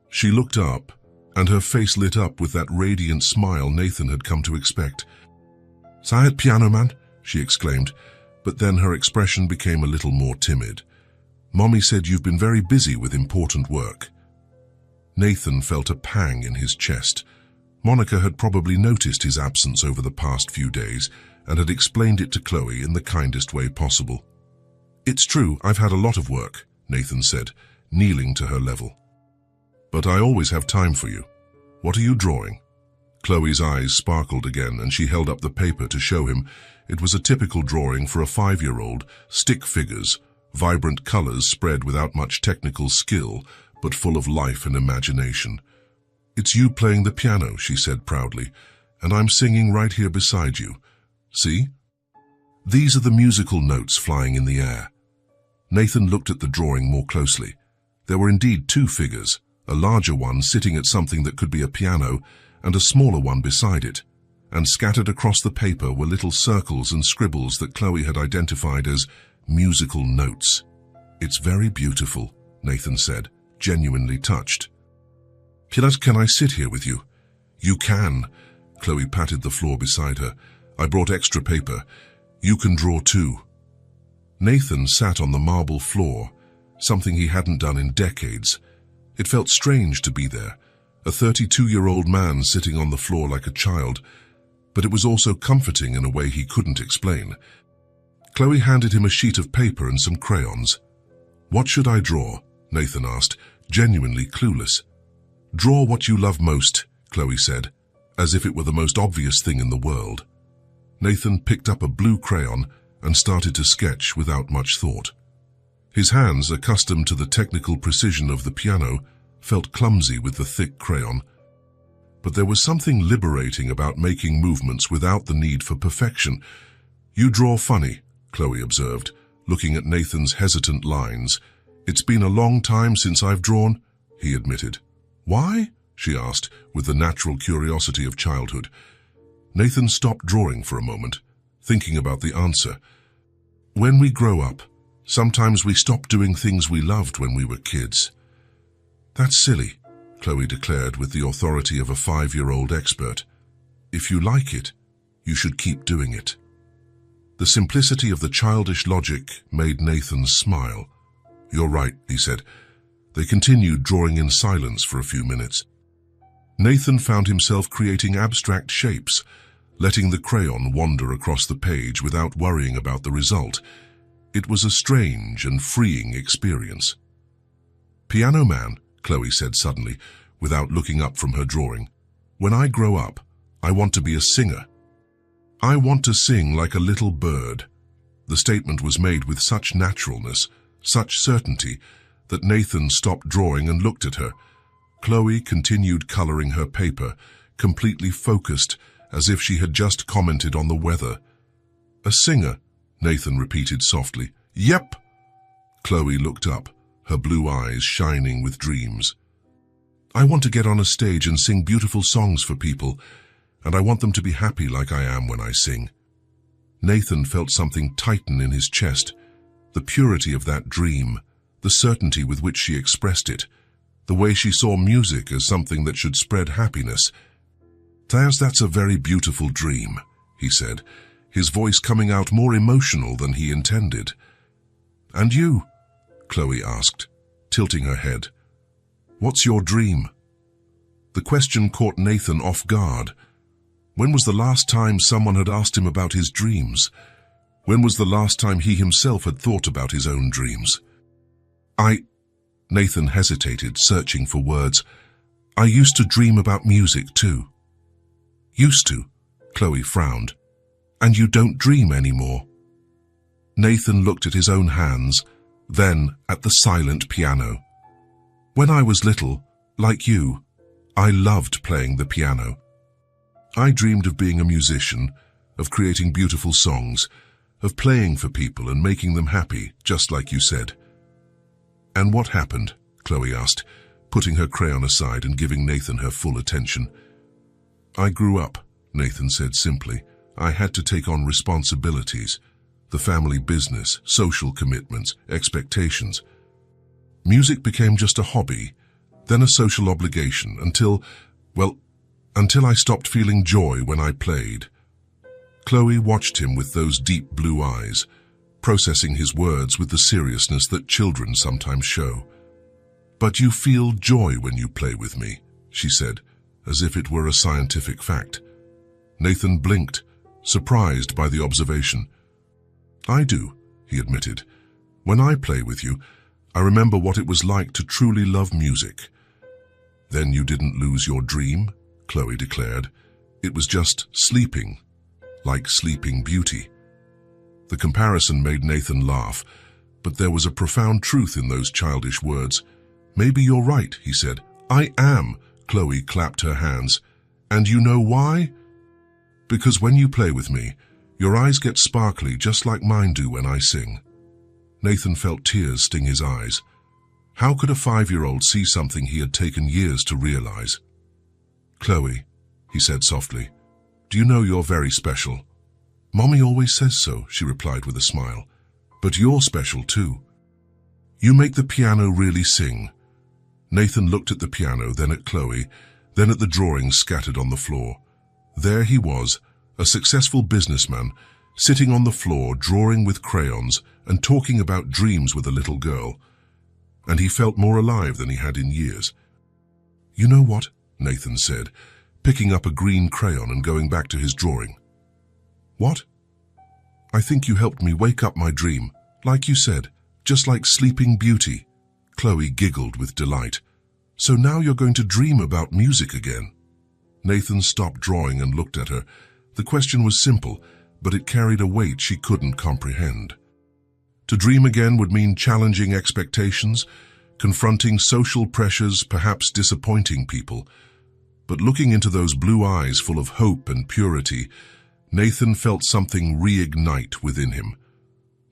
She looked up, and her face lit up with that radiant smile Nathan had come to expect. "Say it, piano man," she exclaimed, but then her expression became a little more timid. "Mommy said you've been very busy with important work." Nathan felt a pang in his chest. Monica had probably noticed his absence over the past few days and had explained it to Chloe in the kindest way possible. "It's true, I've had a lot of work," Nathan said, kneeling to her level. "But I always have time for you. What are you drawing?" Chloe's eyes sparkled again, and she held up the paper to show him. It was a typical drawing for a 5-year-old, stick figures, vibrant colors spread without much technical skill, but full of life and imagination. "It's you playing the piano," she said proudly, "and I'm singing right here beside you. See? These are the musical notes flying in the air." Nathan looked at the drawing more closely. There were indeed 2 figures, a larger one sitting at something that could be a piano, and a smaller one beside it, and scattered across the paper were little circles and scribbles that Chloe had identified as musical notes. "It's very beautiful," Nathan said, genuinely touched. Can I sit here with you?" "You can." Chloe patted the floor beside her. "I brought extra paper. You can draw too." Nathan sat on the marble floor, something he hadn't done in decades. It felt strange to be there, a 32-year-old man sitting on the floor like a child, but it was also comforting in a way he couldn't explain. Chloe handed him a sheet of paper and some crayons. "What should I draw?" Nathan asked, genuinely clueless. "Draw what you love most," Chloe said, as if it were the most obvious thing in the world. Nathan picked up a blue crayon and started to sketch without much thought. His hands, accustomed to the technical precision of the piano, felt clumsy with the thick crayon. But there was something liberating about making movements without the need for perfection. "You draw funny," Chloe observed, looking at Nathan's hesitant lines. "It's been a long time since I've drawn," he admitted. "Why?" she asked, with the natural curiosity of childhood. Nathan stopped drawing for a moment, thinking about the answer. "When we grow up, sometimes we stop doing things we loved when we were kids." "That's silly," Chloe declared with the authority of a 5-year-old expert. "If you like it, you should keep doing it." The simplicity of the childish logic made Nathan smile. "You're right," he said. They continued drawing in silence for a few minutes. Nathan found himself creating abstract shapes, letting the crayon wander across the page without worrying about the result. It was a strange and freeing experience. "Piano man," Chloe said suddenly, without looking up from her drawing, "when I grow up, I want to be a singer. I want to sing like a little bird." The statement was made with such naturalness, such certainty, that Nathan stopped drawing and looked at her. Chloe continued coloring her paper, completely focused, as if she had just commented on the weather. "A singer," Nathan repeated softly. "Yep." Chloe looked up, her blue eyes shining with dreams. "I want to get on a stage and sing beautiful songs for people, and I want them to be happy like I am when I sing." Nathan felt something tighten in his chest, the purity of that dream, the certainty with which she expressed it, the way she saw music as something that should spread happiness. That's a very beautiful dream," he said, his voice coming out more emotional than he intended. "And you?" Chloe asked, tilting her head. "What's your dream?" The question caught Nathan off guard. When was the last time someone had asked him about his dreams? When was the last time he himself had thought about his own dreams? Nathan hesitated, searching for words. "I used to dream about music too." "Used to?" Chloe frowned. "And you don't dream anymore?" Nathan looked at his own hands, then at the silent piano. When I was little, like you, I loved playing the piano. I dreamed of being a musician, of creating beautiful songs, of playing for people and making them happy, just like you said. And what happened? Chloe asked, putting her crayon aside and giving Nathan her full attention. I grew up, Nathan said simply. I had to take on responsibilities, the family business, social commitments, expectations. Music became just a hobby, then a social obligation, until I stopped feeling joy when I played. Chloe watched him with those deep blue eyes, processing his words with the seriousness that children sometimes show. But you feel joy when you play with me, she said, as if it were a scientific fact. Nathan blinked, surprised by the observation. I do, he admitted. When I play with you, I remember what it was like to truly love music. Then you didn't lose your dream, Chloe declared. It was just sleeping, like Sleeping Beauty. The comparison made Nathan laugh, but there was a profound truth in those childish words. Maybe you're right, he said. I am, Chloe clapped her hands. And you know why? Because when you play with me, your eyes get sparkly just like mine do when I sing. Nathan felt tears sting his eyes. How could a 5-year-old see something he had taken years to realize? Chloe, he said softly, do you know you're very special? Mommy always says so, she replied with a smile. But you're special too. You make the piano really sing. Nathan looked at the piano, then at Chloe, then at the drawings scattered on the floor. There he was, a successful businessman, sitting on the floor, drawing with crayons and talking about dreams with a little girl. And he felt more alive than he had in years. You know what? Nathan said, picking up a green crayon and going back to his drawing. What? I think you helped me wake up my dream, like you said, just like Sleeping Beauty. Chloe giggled with delight. So now you're going to dream about music again? Nathan stopped drawing and looked at her. The question was simple, but it carried a weight she couldn't comprehend. To dream again would mean challenging expectations, confronting social pressures, perhaps disappointing people. But looking into those blue eyes full of hope and purity, Nathan felt something reignite within him.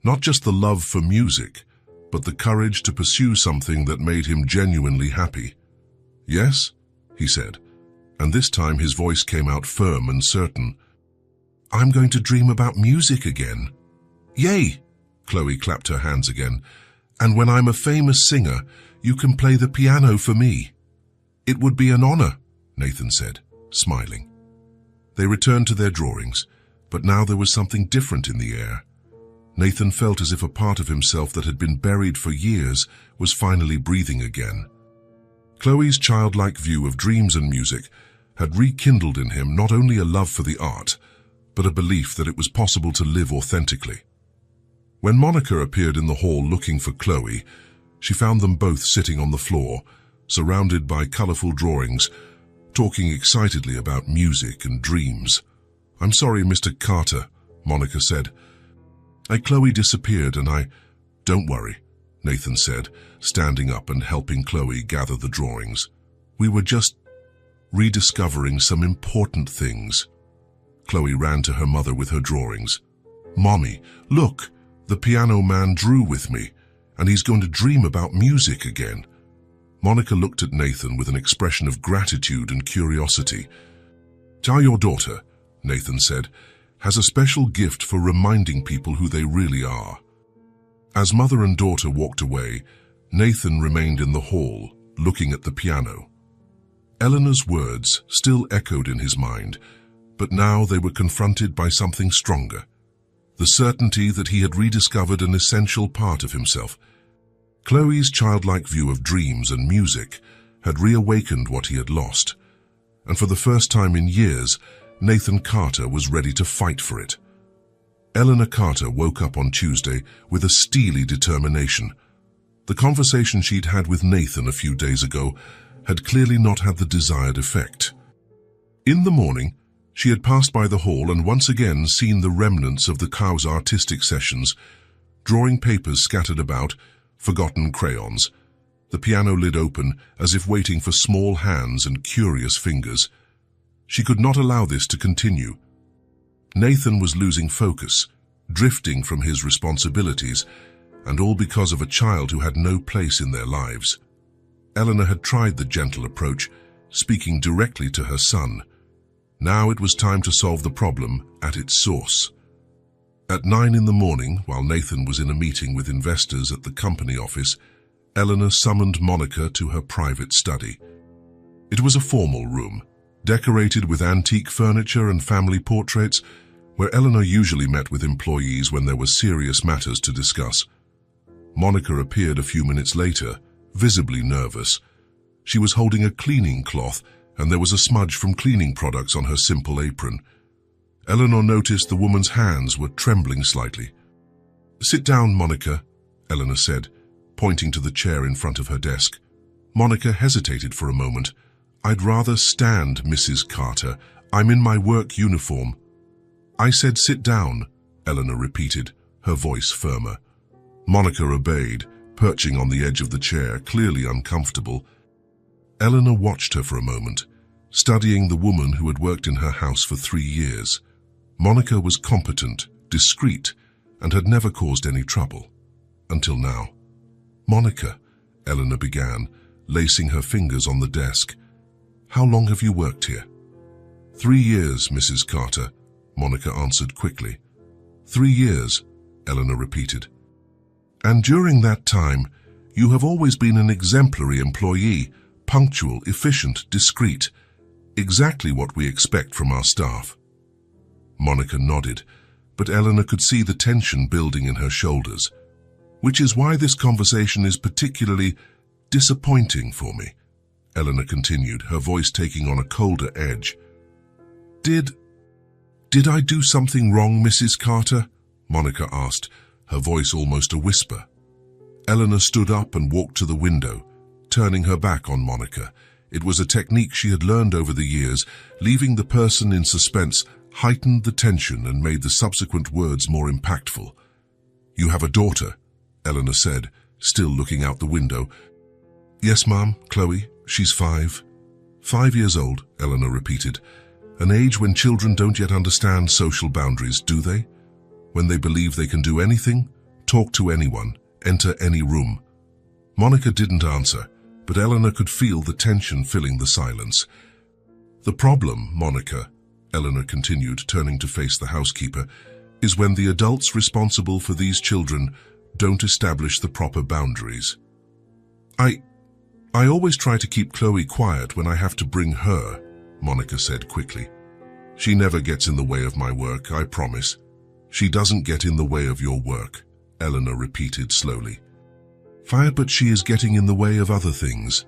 Not just the love for music, but the courage to pursue something that made him genuinely happy. Yes, he said, and this time his voice came out firm and certain. I'm going to dream about music again. Yay! Chloe clapped her hands again. And when I'm a famous singer, you can play the piano for me. It would be an honor, Nathan said, smiling. They returned to their drawings, but now there was something different in the air. Nathan felt as if a part of himself that had been buried for years was finally breathing again. Chloe's childlike view of dreams and music had rekindled in him not only a love for the art, but a belief that it was possible to live authentically. When Monica appeared in the hall looking for Chloe, she found them both sitting on the floor, surrounded by colorful drawings, talking excitedly about music and dreams. I'm sorry, Mr. Carter, Monica said. Chloe disappeared and Don't worry, Nathan said, standing up and helping Chloe gather the drawings. We were just rediscovering some important things. Chloe ran to her mother with her drawings. Mommy, look, the piano man drew with me, and he's going to dream about music again. Monica looked at Nathan with an expression of gratitude and curiosity. Your daughter, Nathan said, has a special gift for reminding people who they really are. As mother and daughter walked away, Nathan remained in the hall, looking at the piano. Eleanor's words still echoed in his mind, but now they were confronted by something stronger. The certainty that he had rediscovered an essential part of himself. Chloe's childlike view of dreams and music had reawakened what he had lost, and for the first time in years, Nathan Carter was ready to fight for it. Eleanor Carter woke up on Tuesday with a steely determination. The conversation she'd had with Nathan a few days ago had clearly not had the desired effect. In the morning, she had passed by the hall and once again seen the remnants of the cow's artistic sessions, drawing papers scattered about, forgotten crayons. The piano lid open, as if waiting for small hands and curious fingers. She could not allow this to continue. Nathan was losing focus, drifting from his responsibilities, and all because of a child who had no place in their lives. Eleanor had tried the gentle approach, speaking directly to her son. Now it was time to solve the problem at its source. At 9 in the morning, while Nathan was in a meeting with investors at the company office, Eleanor summoned Monica to her private study. It was a formal room, decorated with antique furniture and family portraits, where Eleanor usually met with employees when there were serious matters to discuss. Monica appeared a few minutes later, visibly nervous. She was holding a cleaning cloth, and there was a smudge from cleaning products on her simple apron. Eleanor noticed the woman's hands were trembling slightly. "Sit down, Monica," Eleanor said, pointing to the chair in front of her desk. Monica hesitated for a moment. "I'd rather stand, Mrs. Carter. I'm in my work uniform." "I said sit down," Eleanor repeated, her voice firmer. Monica obeyed, perching on the edge of the chair, clearly uncomfortable. Eleanor watched her for a moment, studying the woman who had worked in her house for 3 years. Monica was competent, discreet, and had never caused any trouble. Until now. "Monica," Eleanor began, lacing her fingers on the desk. "How long have you worked here?" 3 years, Mrs. Carter," Monica answered quickly. 3 years, Eleanor repeated. "And during that time, you have always been an exemplary employee, punctual, efficient, discreet. Exactly what we expect from our staff." Monica nodded, but Eleanor could see the tension building in her shoulders. "Which is why this conversation is particularly disappointing for me," Eleanor continued, her voice taking on a colder edge. Did I do something wrong, Mrs. Carter?" Monica asked, her voice almost a whisper. Eleanor stood up and walked to the window, turning her back on Monica. It was a technique she had learned over the years. Leaving the person in suspense heightened the tension and made the subsequent words more impactful. "You have a daughter," Eleanor said, still looking out the window. "Yes, Ma'am, Chloe. She's 5. 5 years old," Eleanor repeated. "An age when children don't yet understand social boundaries, do they? When they believe they can do anything, talk to anyone, enter any room." Monica didn't answer, but Eleanor could feel the tension filling the silence. "The problem, Monica," Eleanor continued, turning to face the housekeeper, "is when the adults responsible for these children don't establish the proper boundaries. I always try to keep Chloe quiet when I have to bring her," Monica said quickly. "She never gets in the way of my work, I promise." "She doesn't get in the way of your work," Eleanor repeated slowly. But she is getting in the way of other things."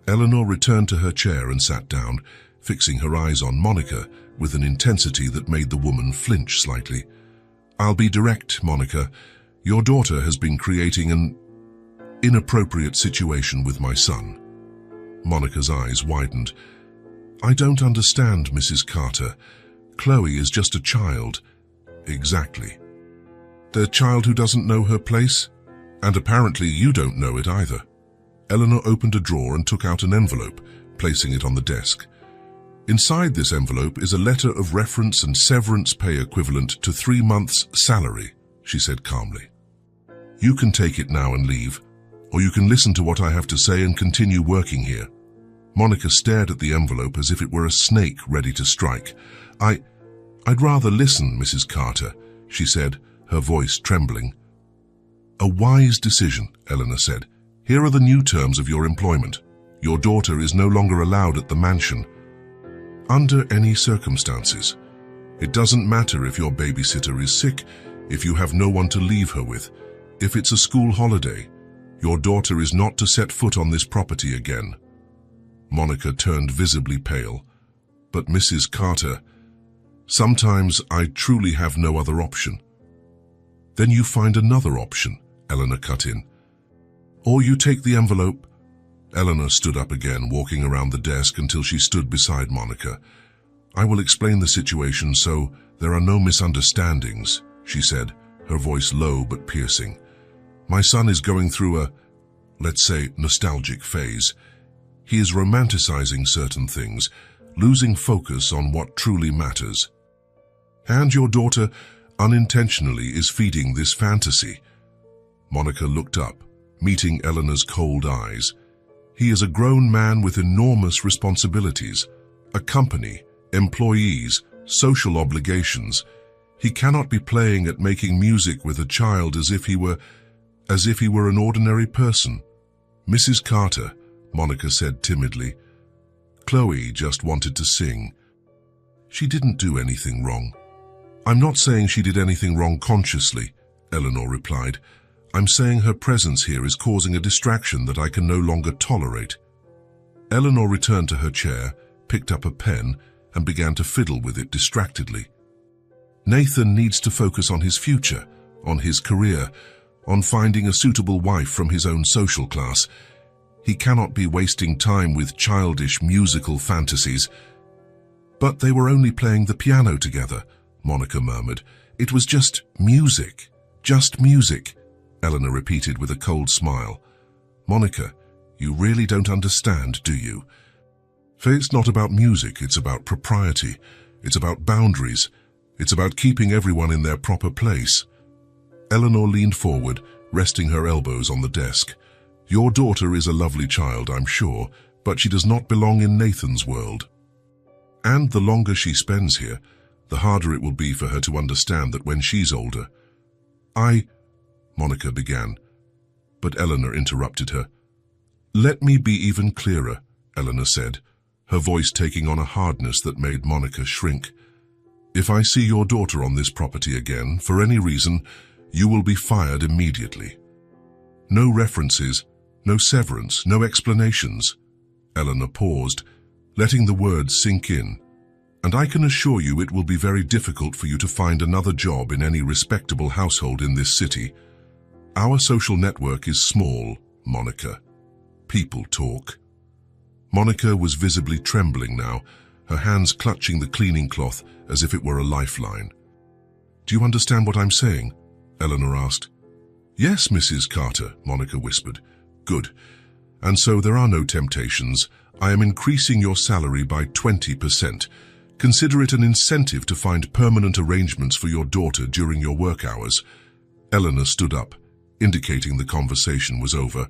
Eleanor returned to her chair and sat down, fixing her eyes on Monica with an intensity that made the woman flinch slightly. "I'll be direct, Monica. Your daughter has been creating an inappropriate situation with my son." Monica's eyes widened. "I don't understand, Mrs. Carter. Chloe is just a child." "Exactly. The child who doesn't know her place? And apparently you don't know it either." Eleanor opened a drawer and took out an envelope, placing it on the desk. "Inside this envelope is a letter of reference and severance pay equivalent to 3 months' salary," she said calmly. "You can take it now and leave, or you can listen to what I have to say and continue working here." Monica stared at the envelope as if it were a snake ready to strike. I'd rather listen, Mrs. Carter," she said, her voice trembling. "A wise decision," Eleanor said. "Here are the new terms of your employment. Your daughter is no longer allowed at the mansion. Under any circumstances. It doesn't matter if your babysitter is sick, if you have no one to leave her with, if it's a school holiday. Your daughter is not to set foot on this property again." Monica turned visibly pale. "But Mrs. Carter, sometimes I truly have no other option." "Then you find another option," Eleanor cut in. "Or you take the envelope." Eleanor stood up again, walking around the desk until she stood beside Monica. "I will explain the situation so there are no misunderstandings," she said, her voice low but piercing. "My son is going through a, let's say, nostalgic phase. He is romanticizing certain things, losing focus on what truly matters. And your daughter unintentionally is feeding this fantasy." Monica looked up, meeting Eleanor's cold eyes. "He is a grown man with enormous responsibilities, a company, employees, social obligations. He cannot be playing at making music with a child as if he were an ordinary person." "Mrs. Carter," Monica said timidly, "Chloe just wanted to sing. She didn't do anything wrong." "I'm not saying she did anything wrong consciously," Eleanor replied. "I'm saying her presence here is causing a distraction that I can no longer tolerate." Eleanor returned to her chair, picked up a pen, and began to fiddle with it distractedly. "Nathan needs to focus on his future, on his career, on finding a suitable wife from his own social class. He cannot be wasting time with childish musical fantasies." "But they were only playing the piano together," Monica murmured. "It was just music, Eleanor repeated with a cold smile. "Monica, you really don't understand, do you? It's not about music, it's about propriety, it's about boundaries, it's about keeping everyone in their proper place." Eleanor leaned forward, resting her elbows on the desk. "Your daughter is a lovely child, I'm sure, but she does not belong in Nathan's world. And the longer she spends here, the harder it will be for her to understand that when she's older." Monica began, but Eleanor interrupted her. "Let me be even clearer," Eleanor said, her voice taking on a hardness that made Monica shrink. "If I see your daughter on this property again, for any reason, you will be fired immediately. No references, no severance, no explanations." Eleanor paused, letting the words sink in. "And I can assure you it will be very difficult for you to find another job in any respectable household in this city. Our social network is small, Monica. People talk." Monica was visibly trembling now, her hands clutching the cleaning cloth as if it were a lifeline. "Do you understand what I'm saying?" Eleanor asked. "Yes, Mrs. Carter," Monica whispered. "Good. And so there are no temptations. I am increasing your salary by 20%. Consider it an incentive to find permanent arrangements for your daughter during your work hours." Eleanor stood up, indicating the conversation was over.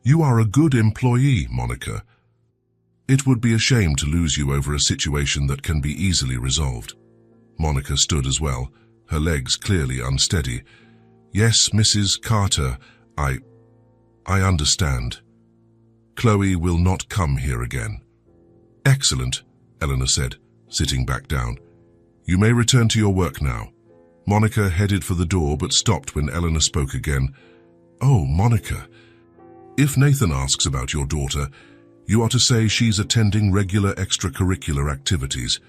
"You are a good employee, Monica. It would be a shame to lose you over a situation that can be easily resolved." Monica stood as well, her legs clearly unsteady. "Yes, Mrs. Carter, I understand. Chloe will not come here again." "Excellent," Eleanor said, sitting back down. "You may return to your work now." Monica headed for the door but stopped when Eleanor spoke again. "Oh, Monica, if Nathan asks about your daughter, you are to say she's attending regular extracurricular activities,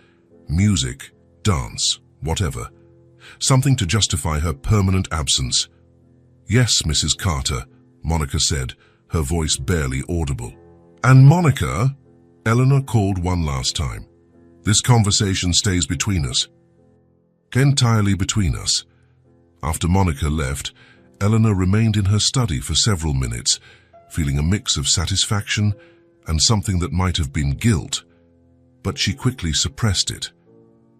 music, dance, whatever. Something to justify her permanent absence." "Yes, Mrs. Carter," Monica said, her voice barely audible. "And Monica," Eleanor called one last time, "this conversation stays between us." Entirely between us. After Monica left, Eleanor remained in her study for several minutes, feeling a mix of satisfaction and something that might have been guilt, but she quickly suppressed it.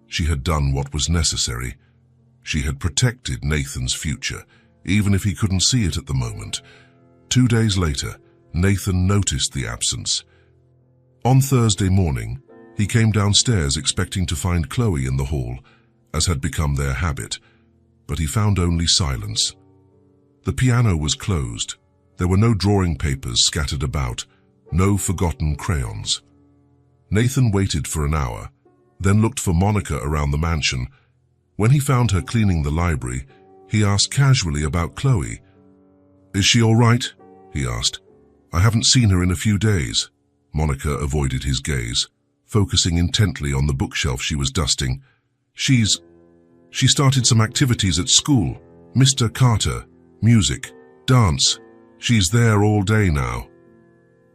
She had done what was necessary. She had protected Nathan's future, even if he couldn't see it at the moment. 2 days later, Nathan noticed the absence. On Thursday morning, he came downstairs expecting to find Chloe in the hall, as had become their habit, but he found only silence. The piano was closed. There were no drawing papers scattered about, no forgotten crayons. Nathan waited for an hour, then looked for Monica around the mansion. When he found her cleaning the library, he asked casually about Chloe. "Is she all right?" he asked. "I haven't seen her in a few days." Monica avoided his gaze, focusing intently on the bookshelf she was dusting. She started some activities at school. Mr. Carter, music, dance. She's there all day now."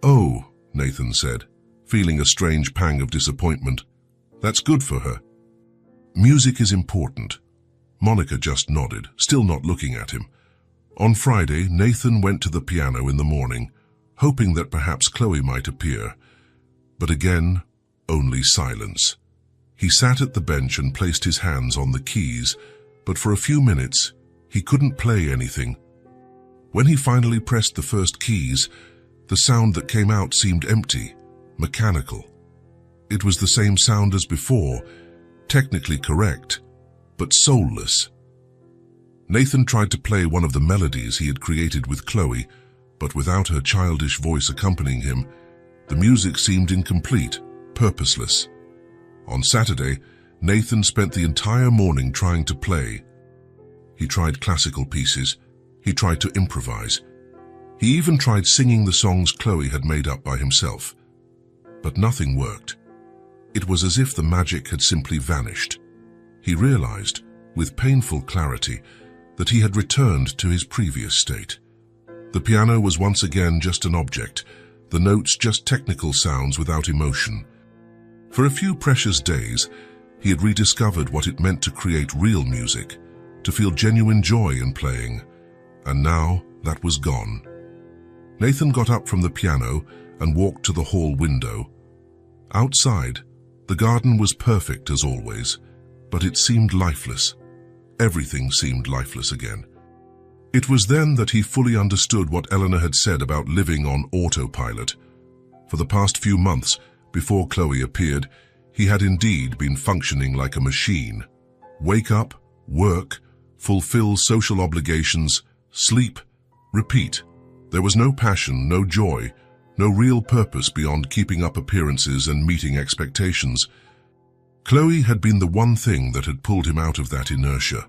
"Oh," Nathan said, feeling a strange pang of disappointment. "That's good for her." "Music is important. Monica just nodded, still not looking at him. On Friday, Nathan went to the piano in the morning, hoping that perhaps Chloe might appear. But again, only silence. He sat at the bench and placed his hands on the keys, but for a few minutes, he couldn't play anything. When he finally pressed the first keys, the sound that came out seemed empty, mechanical. It was the same sound as before, technically correct, but soulless. Nathan tried to play one of the melodies he had created with Chloe, but without her childish voice accompanying him, the music seemed incomplete, purposeless. On Saturday, Nathan spent the entire morning trying to play. He tried classical pieces. He tried to improvise. He even tried singing the songs Chloe had made up by himself. But nothing worked. It was as if the magic had simply vanished. He realized, with painful clarity, that he had returned to his previous state. The piano was once again just an object, the notes just technical sounds without emotion. For a few precious days, he had rediscovered what it meant to create real music, to feel genuine joy in playing, and now that was gone. Nathan got up from the piano and walked to the hall window. Outside, the garden was perfect as always, but it seemed lifeless. Everything seemed lifeless again. It was then that he fully understood what Eleanor had said about living on autopilot. For the past few months, before Chloe appeared, he had indeed been functioning like a machine. Wake up, work, fulfill social obligations, sleep, repeat. There was no passion, no joy, no real purpose beyond keeping up appearances and meeting expectations. Chloe had been the one thing that had pulled him out of that inertia.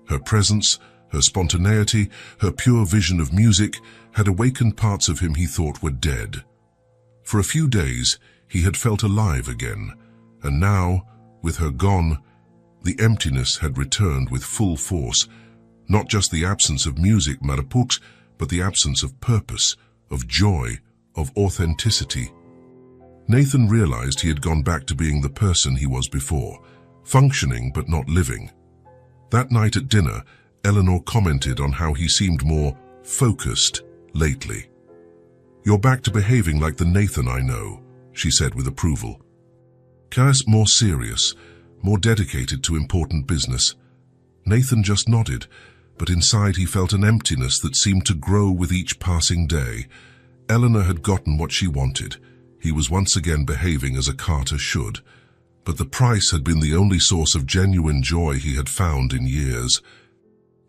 Her presence, her spontaneity, her pure vision of music had awakened parts of him he thought were dead. For a few days, he had felt alive again, and now, with her gone, the emptiness had returned with full force. Not just the absence of music, Marapux, but the absence of purpose, of joy, of authenticity. Nathan realized he had gone back to being the person he was before, functioning but not living. That night at dinner, Eleanor commented on how he seemed more focused lately. "You're back to behaving like the Nathan I know," she said with approval. Cass more serious, more dedicated to important business. Nathan just nodded, but inside he felt an emptiness that seemed to grow with each passing day. Eleanor had gotten what she wanted. He was once again behaving as a Carter should. But the price had been the only source of genuine joy he had found in years.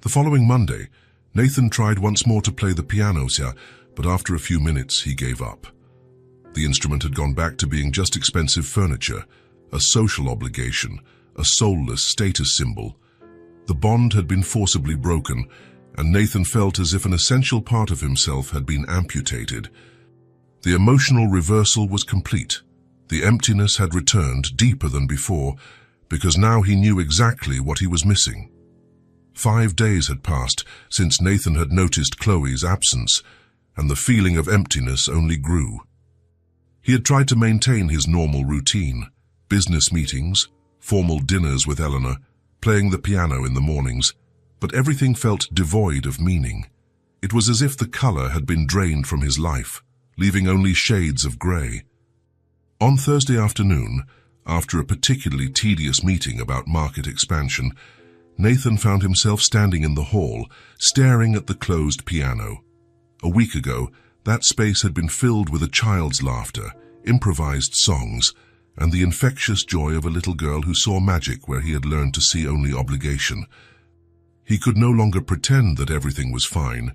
The following Monday, Nathan tried once more to play the piano, but after a few minutes he gave up. The instrument had gone back to being just expensive furniture, a social obligation, a soulless status symbol. The bond had been forcibly broken, and Nathan felt as if an essential part of himself had been amputated. The emotional reversal was complete. The emptiness had returned deeper than before, because now he knew exactly what he was missing. 5 days had passed since Nathan had noticed Chloe's absence, and the feeling of emptiness only grew. He had tried to maintain his normal routine, business meetings, formal dinners with Eleanor, playing the piano in the mornings, but everything felt devoid of meaning. It was as if the color had been drained from his life, leaving only shades of gray. On Thursday afternoon, after a particularly tedious meeting about market expansion, Nathan found himself standing in the hall, staring at the closed piano. A week ago, that space had been filled with a child's laughter, improvised songs, and the infectious joy of a little girl who saw magic where he had learned to see only obligation. He could no longer pretend that everything was fine.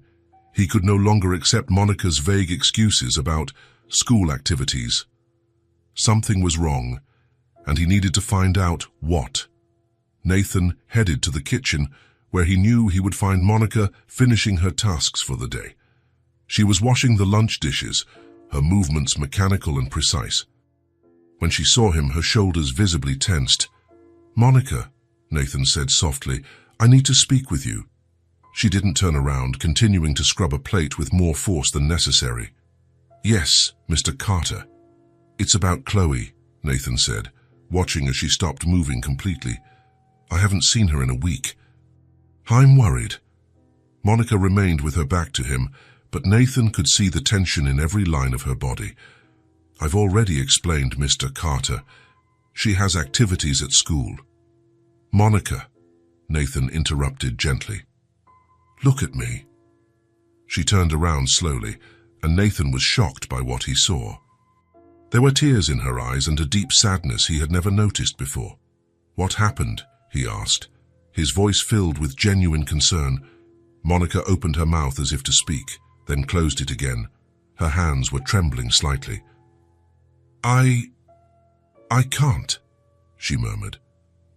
He could no longer accept Monica's vague excuses about school activities. Something was wrong, and he needed to find out what. Nathan headed to the kitchen, where he knew he would find Monica finishing her tasks for the day. She was washing the lunch dishes, her movements mechanical and precise. When she saw him, her shoulders visibly tensed. "Monica," Nathan said softly, "I need to speak with you." She didn't turn around, continuing to scrub a plate with more force than necessary. "Yes, Mr. Carter." "It's about Chloe," Nathan said, watching as she stopped moving completely. "I haven't seen her in a week. I'm worried. Monica remained with her back to him, but Nathan could see the tension in every line of her body. I've already explained, Mr. Carter. She has activities at school. Monica, Nathan interrupted gently. Look at me. She turned around slowly, and Nathan was shocked by what he saw. There were tears in her eyes and a deep sadness he had never noticed before. What happened? He asked, his voice filled with genuine concern. Monica opened her mouth as if to speak, then closed it again. Her hands were trembling slightly. I can't, she murmured.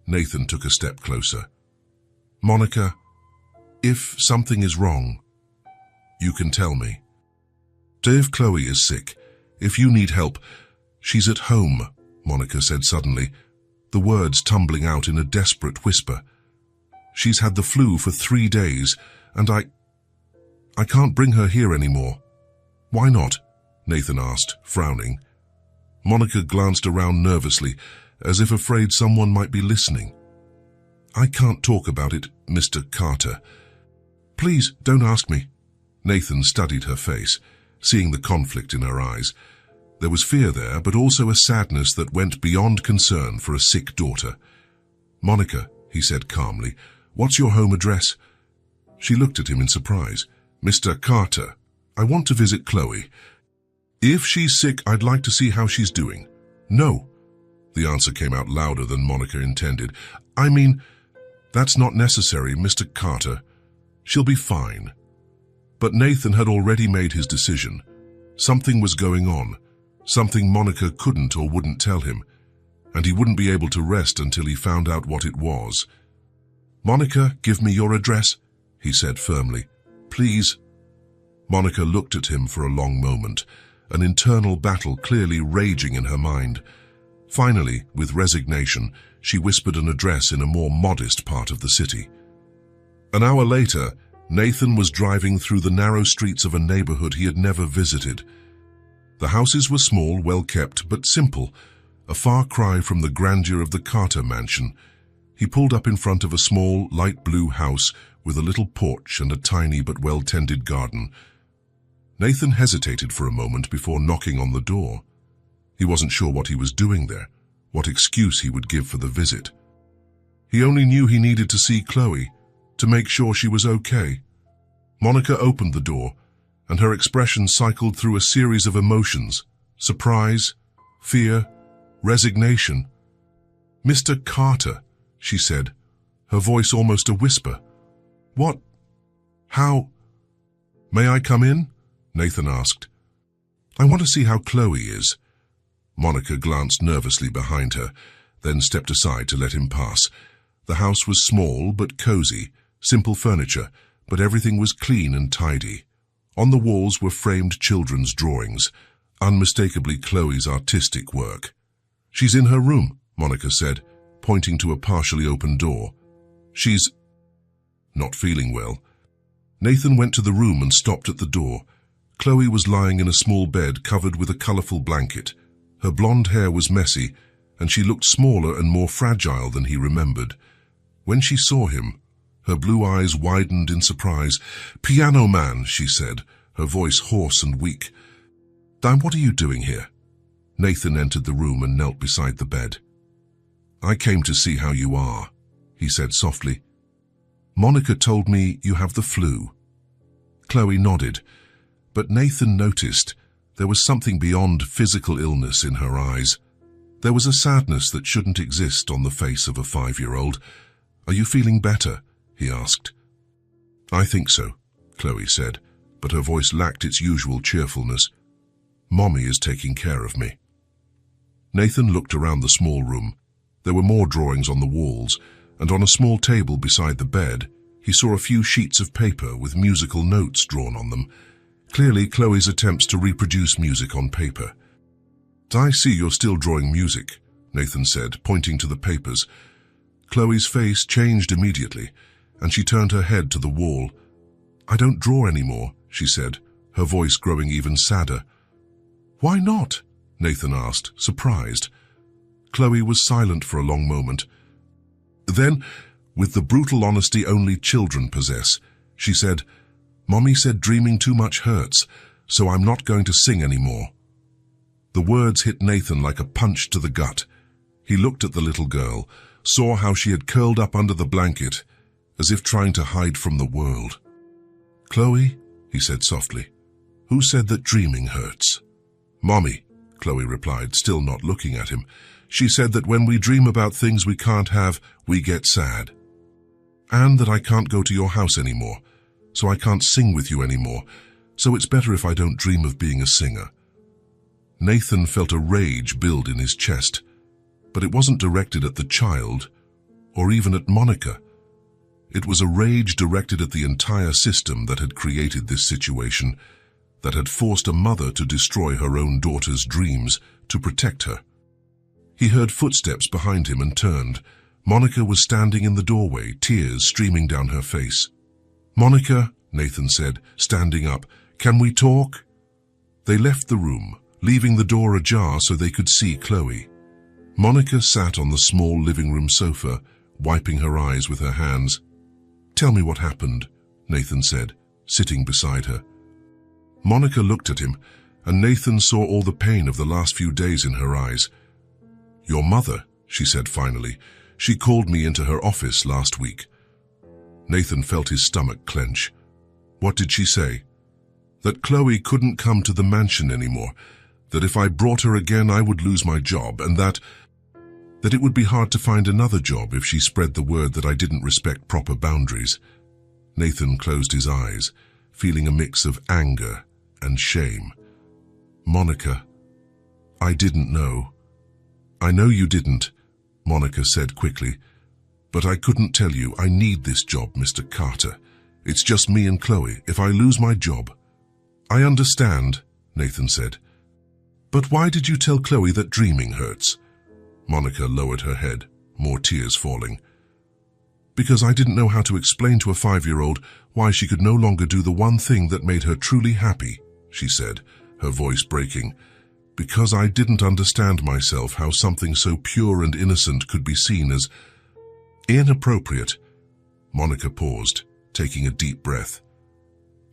Nathan took a step closer. Monica, if something is wrong, you can tell me. If Chloe is sick, if you need help, she's at home, Monica said suddenly, the words tumbling out in a desperate whisper. She's had the flu for 3 days, and I can't bring her here anymore. Why not? Nathan asked, frowning. Monica glanced around nervously, as if afraid someone might be listening. I can't talk about it, Mr. Carter. Please, don't ask me. Nathan studied her face, seeing the conflict in her eyes. There was fear there, but also a sadness that went beyond concern for a sick daughter. Monica, he said calmly, what's your home address? She looked at him in surprise. Mr. Carter, I want to visit Chloe. If she's sick, I'd like to see how she's doing. No. The answer came out louder than Monica intended. I mean, that's not necessary, Mr. Carter. She'll be fine. But Nathan had already made his decision. Something was going on, something Monica couldn't or wouldn't tell him, and he wouldn't be able to rest until he found out what it was. Monica, give me your address, he said firmly. Please. Monica looked at him for a long moment, an internal battle clearly raging in her mind. Finally, with resignation, she whispered an address in a more modest part of the city. An hour later, Nathan was driving through the narrow streets of a neighborhood he had never visited. The houses were small, well-kept, but simple, a far cry from the grandeur of the Carter mansion. He pulled up in front of a small, light blue house with a little porch and a tiny but well-tended garden. Nathan hesitated for a moment before knocking on the door. He wasn't sure what he was doing there, what excuse he would give for the visit. He only knew he needed to see Chloe, to make sure she was okay. Monica opened the door, and her expression cycled through a series of emotions: surprise, fear, resignation. Mr. Carter, she said, her voice almost a whisper. What? How? May I come in? Nathan asked. I want to see how Chloe is. Monica glanced nervously behind her, then stepped aside to let him pass. The house was small but cozy, simple furniture, but everything was clean and tidy. On the walls were framed children's drawings, unmistakably Chloe's artistic work. She's in her room, Monica said, pointing to a partially open door. She's not feeling well. Nathan went to the room and stopped at the door. Chloe was lying in a small bed covered with a colorful blanket. Her blonde hair was messy, and she looked smaller and more fragile than he remembered. When she saw him, her blue eyes widened in surprise. Piano man, she said, her voice hoarse and weak. Dan, what are you doing here? Nathan entered the room and knelt beside the bed. I came to see how you are, he said softly. Monica told me you have the flu. Chloe nodded, but Nathan noticed there was something beyond physical illness in her eyes. There was a sadness that shouldn't exist on the face of a 5-year-old. Are you feeling better? He asked. I think so, Chloe said, but her voice lacked its usual cheerfulness. Mommy is taking care of me. Nathan looked around the small room. There were more drawings on the walls, and on a small table beside the bed, he saw a few sheets of paper with musical notes drawn on them. Clearly Chloe's attempts to reproduce music on paper. I see you're still drawing music, Nathan said, pointing to the papers. Chloe's face changed immediately, and she turned her head to the wall. I don't draw anymore, she said, her voice growing even sadder. Why not? Nathan asked, surprised. Chloe was silent for a long moment. Then, with the brutal honesty only children possess. She said, "Mommy said dreaming too much hurts, so I'm not going to sing anymore." The words hit Nathan like a punch to the gut. He looked at the little girl, saw how she had curled up under the blanket, as if trying to hide from the world. "Chloe," he said softly, "who said that dreaming hurts?" "Mommy," Chloe replied, still not looking at him. "She said that when we dream about things we can't have, we get sad. And that I can't go to your house anymore, so I can't sing with you anymore, so it's better if I don't dream of being a singer." Nathan felt a rage build in his chest, but it wasn't directed at the child, or even at Monica. It was a rage directed at the entire system that had created this situation, that had forced a mother to destroy her own daughter's dreams to protect her. He heard footsteps behind him and turned. Monica was standing in the doorway, tears streaming down her face. "Monica," Nathan said, standing up, "can we talk?" They left the room, leaving the door ajar so they could see Chloe. Monica sat on the small living room sofa, wiping her eyes with her hands. "Tell me what happened," Nathan said, sitting beside her. Monica looked at him, and Nathan saw all the pain of the last few days in her eyes. "Your mother," she said finally. "She called me into her office last week." Nathan felt his stomach clench. "What did she say?" "That Chloe couldn't come to the mansion anymore, that if I brought her again I would lose my job, and that it would be hard to find another job if she spread the word that I didn't respect proper boundaries." Nathan closed his eyes, feeling a mix of anger and shame. "Monica, I didn't know." "I know you didn't," Monica said quickly, "but I couldn't tell you. I need this job, Mr. Carter. It's just me and Chloe. If I lose my job—" "I understand," Nathan said. "But why did you tell Chloe that dreaming hurts?" Monica lowered her head, more tears falling. "Because I didn't know how to explain to a 5-year-old why she could no longer do the one thing that made her truly happy," she said, her voice breaking. "Because I didn't understand myself how something so pure and innocent could be seen as inappropriate." Monica paused, taking a deep breath.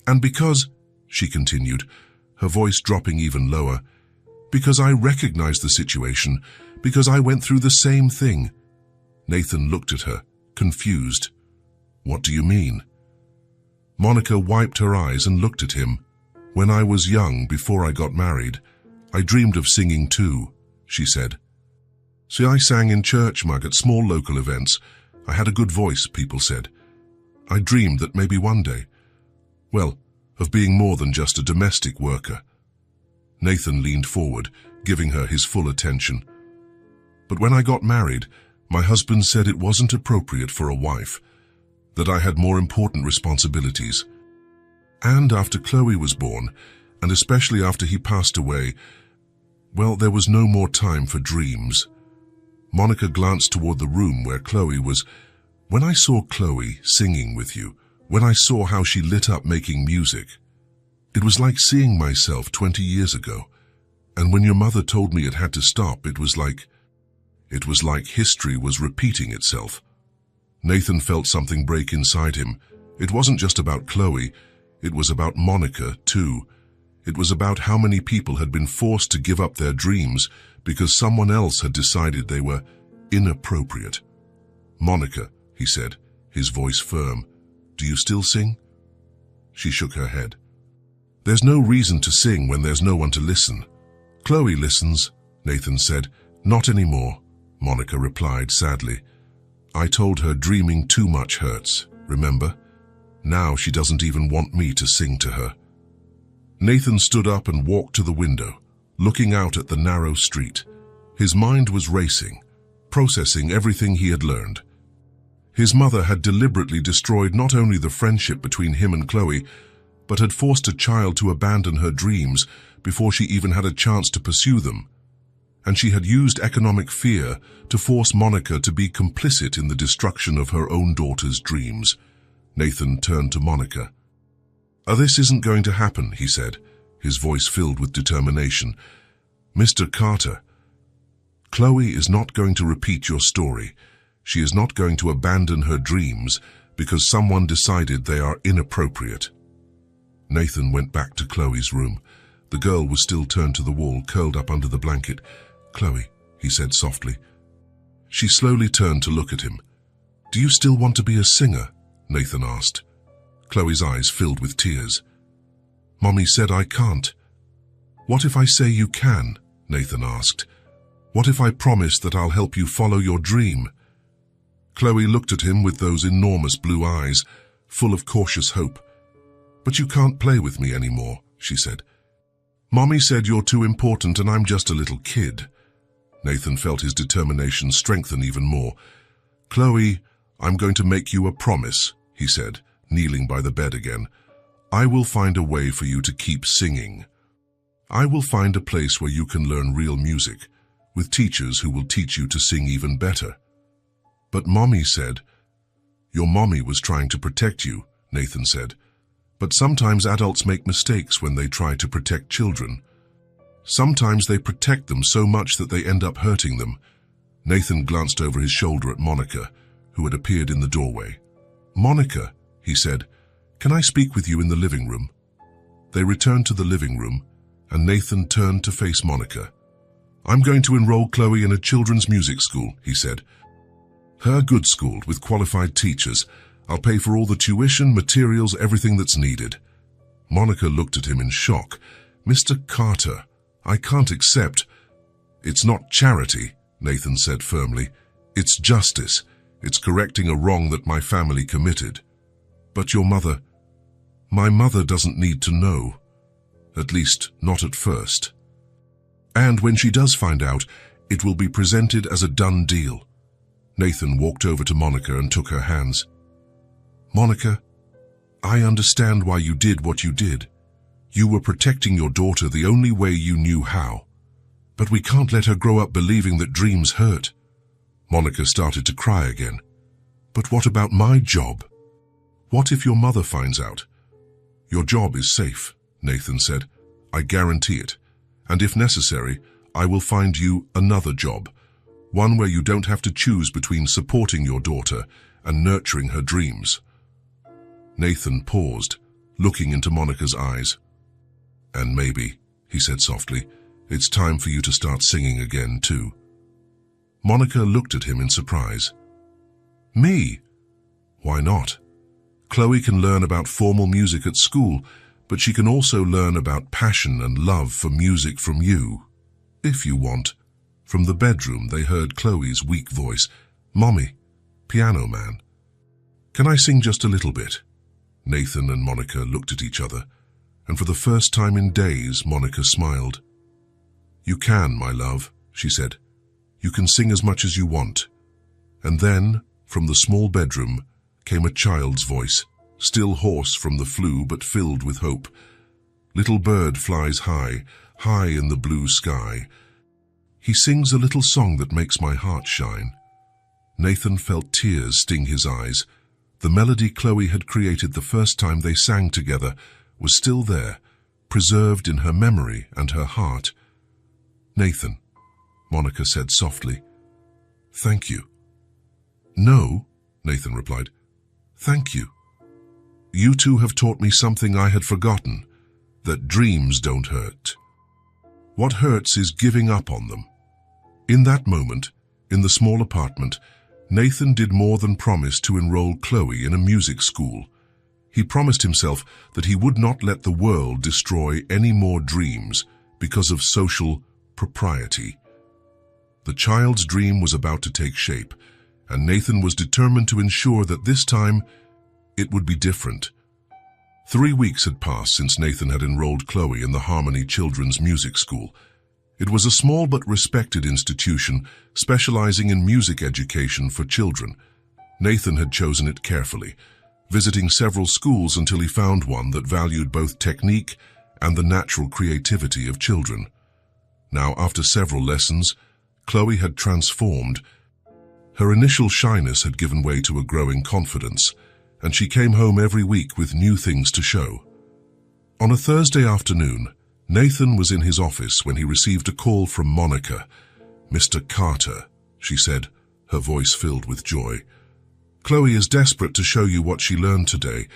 "And because," she continued, her voice dropping even lower, "because I recognized the situation, because I went through the same thing." Nathan looked at her, confused. "What do you mean?" Monica wiped her eyes and looked at him. "When I was young, before I got married, I dreamed of singing too," she said. "See, I sang in church mug at small local events. I had a good voice, people said. I dreamed that maybe one day, well, of being more than just a domestic worker." Nathan leaned forward, giving her his full attention. "But when I got married, my husband said it wasn't appropriate for a wife, that I had more important responsibilities. And after Chloe was born, and especially after he passed away, well, there was no more time for dreams." Monica glanced toward the room where Chloe was. "When I saw Chloe singing with you, when I saw how she lit up making music, it was like seeing myself 20 years ago. And when your mother told me it had to stop, it was like history was repeating itself." Nathan felt something break inside him. It wasn't just about Chloe, it was about Monica too. It was about how many people had been forced to give up their dreams because someone else had decided they were inappropriate. "Monica," he said, his voice firm, "do you still sing?" She shook her head. "There's no reason to sing when there's no one to listen." "Chloe listens," Nathan said. "Not anymore," Monica replied sadly. "I told her dreaming too much hurts, remember? Now she doesn't even want me to sing to her." Nathan stood up and walked to the window, looking out at the narrow street. His mind was racing, processing everything he had learned. His mother had deliberately destroyed not only the friendship between him and Chloe, but had forced a child to abandon her dreams before she even had a chance to pursue them. And she had used economic fear to force Monica to be complicit in the destruction of her own daughter's dreams. Nathan turned to Monica. "This isn't going to happen," he said, his voice filled with determination. "Mr. Carter, Chloe is not going to repeat your story. She is not going to abandon her dreams because someone decided they are inappropriate. Nathan went back to Chloe's room. The girl was still turned to the wall, curled up under the blanket. "Chloe," he said softly. She slowly turned to look at him. "Do you still want to be a singer?" Nathan asked. Chloe's eyes filled with tears. "Mommy said I can't." "What if I say you can?" Nathan asked. "What if I promise that I'll help you follow your dream?" Chloe looked at him with those enormous blue eyes, full of cautious hope. "But you can't play with me anymore," she said. "Mommy said you're too important and I'm just a little kid." Nathan felt his determination strengthen even more. "Chloe, I'm going to make you a promise," he said, kneeling by the bed again. "I will find a way for you to keep singing. I will find a place where you can learn real music, with teachers who will teach you to sing even better." "But Mommy said—" "Your mommy was trying to protect you," Nathan said. "But sometimes adults make mistakes when they try to protect children. Sometimes they protect them so much that they end up hurting them." Nathan glanced over his shoulder at Monica, who had appeared in the doorway. "Monica," he said, "can I speak with you in the living room?" They returned to the living room, and Nathan turned to face Monica. "I'm going to enroll Chloe in a children's music school," he said. "Her good school with qualified teachers. I'll pay for all the tuition, materials, everything that's needed." Monica looked at him in shock. "Mr. Carter, I can't accept—" "It's not charity," Nathan said firmly. "It's justice. It's correcting a wrong that my family committed." "But your mother—" "My mother doesn't need to know. At least, not at first. And when she does find out, it will be presented as a done deal." Nathan walked over to Monica and took her hands. "Monica, I understand why you did what you did. You were protecting your daughter the only way you knew how. But we can't let her grow up believing that dreams hurt." Monica started to cry again. "But what about my job? What if your mother finds out?" "Your job is safe," Nathan said. "I guarantee it. And if necessary, I will find you another job, one where you don't have to choose between supporting your daughter and nurturing her dreams." Nathan paused, looking into Monica's eyes. "And maybe," he said softly, "it's time for you to start singing again, too." Monica looked at him in surprise. "Me? Why not? Chloe can learn about formal music at school, but she can also learn about passion and love for music from you, if you want." From the bedroom, they heard Chloe's weak voice. "Mommy, piano man. Can I sing just a little bit?" Nathan and Monica looked at each other, and for the first time in days, Monica smiled. "You can, my love," she said. "You can sing as much as you want." And then, from the small bedroom, came a child's voice, still hoarse from the flu but filled with hope. "Little bird flies high, high in the blue sky. He sings a little song that makes my heart shine." Nathan felt tears sting his eyes. The melody Chloe had created the first time they sang together was still there, preserved in her memory and her heart. "Nathan," Monica said softly, "thank you." "No," Nathan replied. "Thank you. You two have taught me something I had forgotten, that dreams don't hurt. What hurts is giving up on them." In that moment, in the small apartment, Nathan did more than promise to enroll Chloe in a music school. He promised himself that he would not let the world destroy any more dreams because of social propriety. The child's dream was about to take shape, and Nathan was determined to ensure that this time it would be different. 3 weeks had passed since Nathan had enrolled Chloe in the Harmony Children's Music School. It was a small but respected institution specializing in music education for children. Nathan had chosen it carefully, visiting several schools until he found one that valued both technique and the natural creativity of children. Now, after several lessons, Chloe had transformed. Her initial shyness had given way to a growing confidence, and she came home every week with new things to show. On a Thursday afternoon, Nathan was in his office when he received a call from Monica. "Mr. Carter," she said, her voice filled with joy. "Chloe is desperate to show you what she learned today.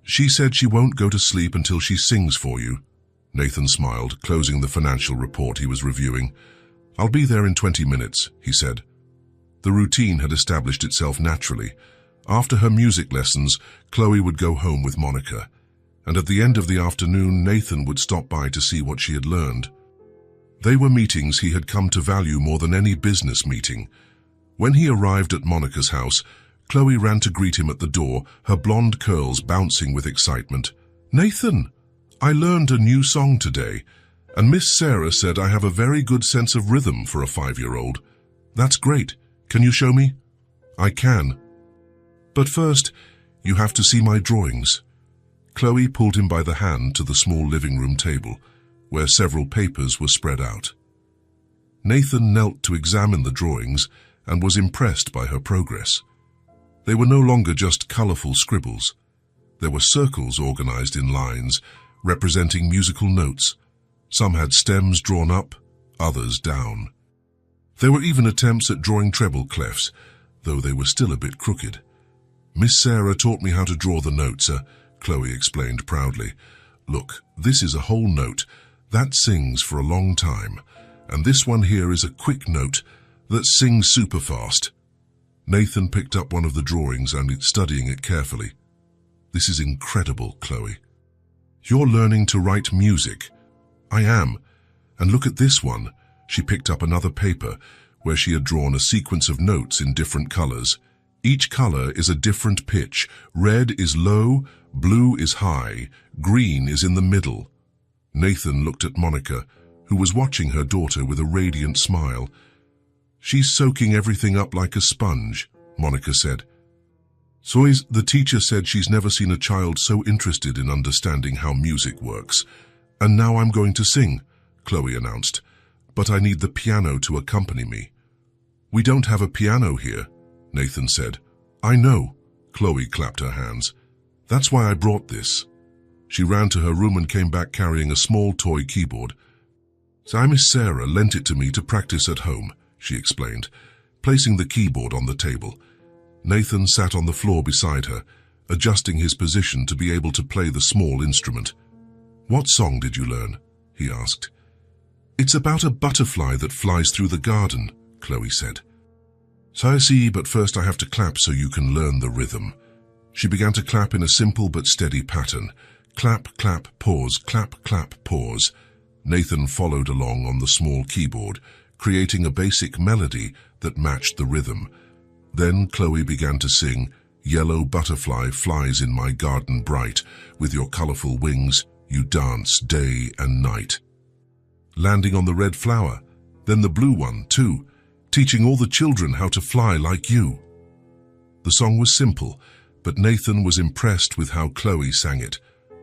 She said she won't go to sleep until she sings for you." Nathan smiled, closing the financial report he was reviewing. "I'll be there in 20 minutes, he said. The routine had established itself naturally. After her music lessons, Chloe would go home with Monica, and at the end of the afternoon, Nathan would stop by to see what she had learned. They were meetings he had come to value more than any business meeting. When he arrived at Monica's house, Chloe ran to greet him at the door, her blonde curls bouncing with excitement. "Nathan, I learned a new song today, and Miss Sarah said I have a very good sense of rhythm for a 5-year-old. That's great. Can you show me?" "I can. But first, you have to see my drawings." Chloe pulled him by the hand to the small living room table, where several papers were spread out. Nathan knelt to examine the drawings and was impressed by her progress. They were no longer just colorful scribbles. There were circles organized in lines, representing musical notes. Some had stems drawn up, others down. There were even attempts at drawing treble clefs, though they were still a bit crooked. "Miss Sarah taught me how to draw the notes," Chloe explained proudly. "Look, this is a whole note. That sings for a long time. And this one here is a quick note that sings super fast." Nathan picked up one of the drawings and studying it carefully. "This is incredible, Chloe. You're learning to write music." "I am. And look at this one." She picked up another paper where she had drawn a sequence of notes in different colors. Each color is a different pitch. Red is low, blue is high, green is in the middle. Nathan looked at Monica, who was watching her daughter with a radiant smile. "She's soaking everything up like a sponge," Monica said. The teacher said she's never seen a child so interested in understanding how music works. "And now I'm going to sing," Chloe announced. "But I need the piano to accompany me." "We don't have a piano here," Nathan said. "I know," Chloe clapped her hands. "That's why I brought this." She ran to her room and came back carrying a small toy keyboard. "Miss Sarah lent it to me to practice at home," she explained, placing the keyboard on the table. Nathan sat on the floor beside her, adjusting his position to be able to play the small instrument. "What song did you learn?" he asked. "It's about a butterfly that flies through the garden," Chloe said. "I see, but first I have to clap so you can learn the rhythm." She began to clap in a simple but steady pattern. Clap, clap, pause, clap, clap, pause. Nathan followed along on the small keyboard, creating a basic melody that matched the rhythm. Then Chloe began to sing, "Yellow butterfly flies in my garden bright. With your colorful wings, you dance day and night." Landing on the red flower, then the blue one too, teaching all the children how to fly like you. The song was simple, but Nathan was impressed with how Chloe sang it.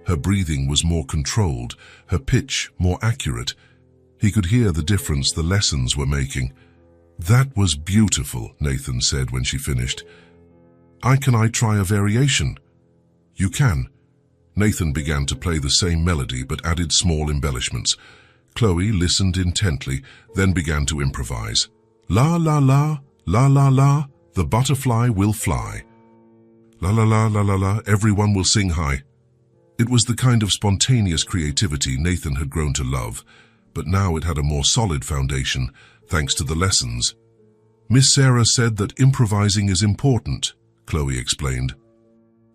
Her breathing was more controlled, her pitch more accurate. He could hear the difference the lessons were making. "That was beautiful," Nathan said when she finished. Can I try a variation?" "You can." Nathan began to play the same melody but added small embellishments. Chloe listened intently, then began to improvise. "La la la, la la la, the butterfly will fly. La la la la la la, everyone will sing high." It was the kind of spontaneous creativity Nathan had grown to love, but now it had a more solid foundation, thanks to the lessons. "Miss Sarah said that improvising is important," Chloe explained.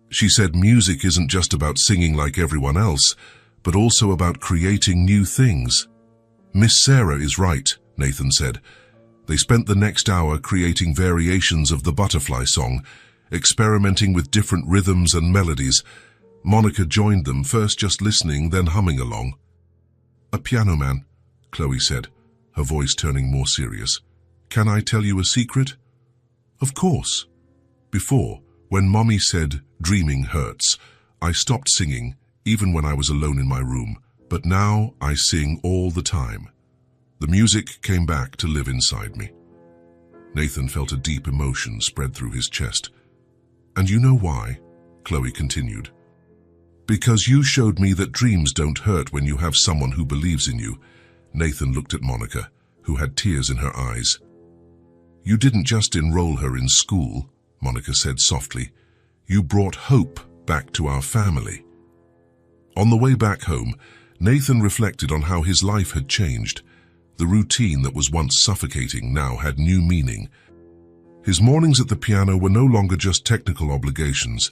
She said music isn't just about singing like everyone else, but also about creating new things. "Miss Sarah is right," Nathan said. They spent the next hour creating variations of the butterfly song, experimenting with different rhythms and melodies. Monica joined them, first just listening, then humming along. "A piano man," Chloe said, her voice turning more serious. "Can I tell you a secret?" "Of course." Before, when Mommy said, "Dreaming hurts," I stopped singing, even when I was alone in my room. But now I sing all the time. The music came back to live inside me. Nathan felt a deep emotion spread through his chest. "And you know why?" Chloe continued. "Because you showed me that dreams don't hurt when you have someone who believes in you." Nathan looked at Monica, who had tears in her eyes. "You didn't just enroll her in school," Monica said softly. "You brought hope back to our family." On the way back home, Nathan reflected on how his life had changed. The routine that was once suffocating now had new meaning. His mornings at the piano were no longer just technical obligations.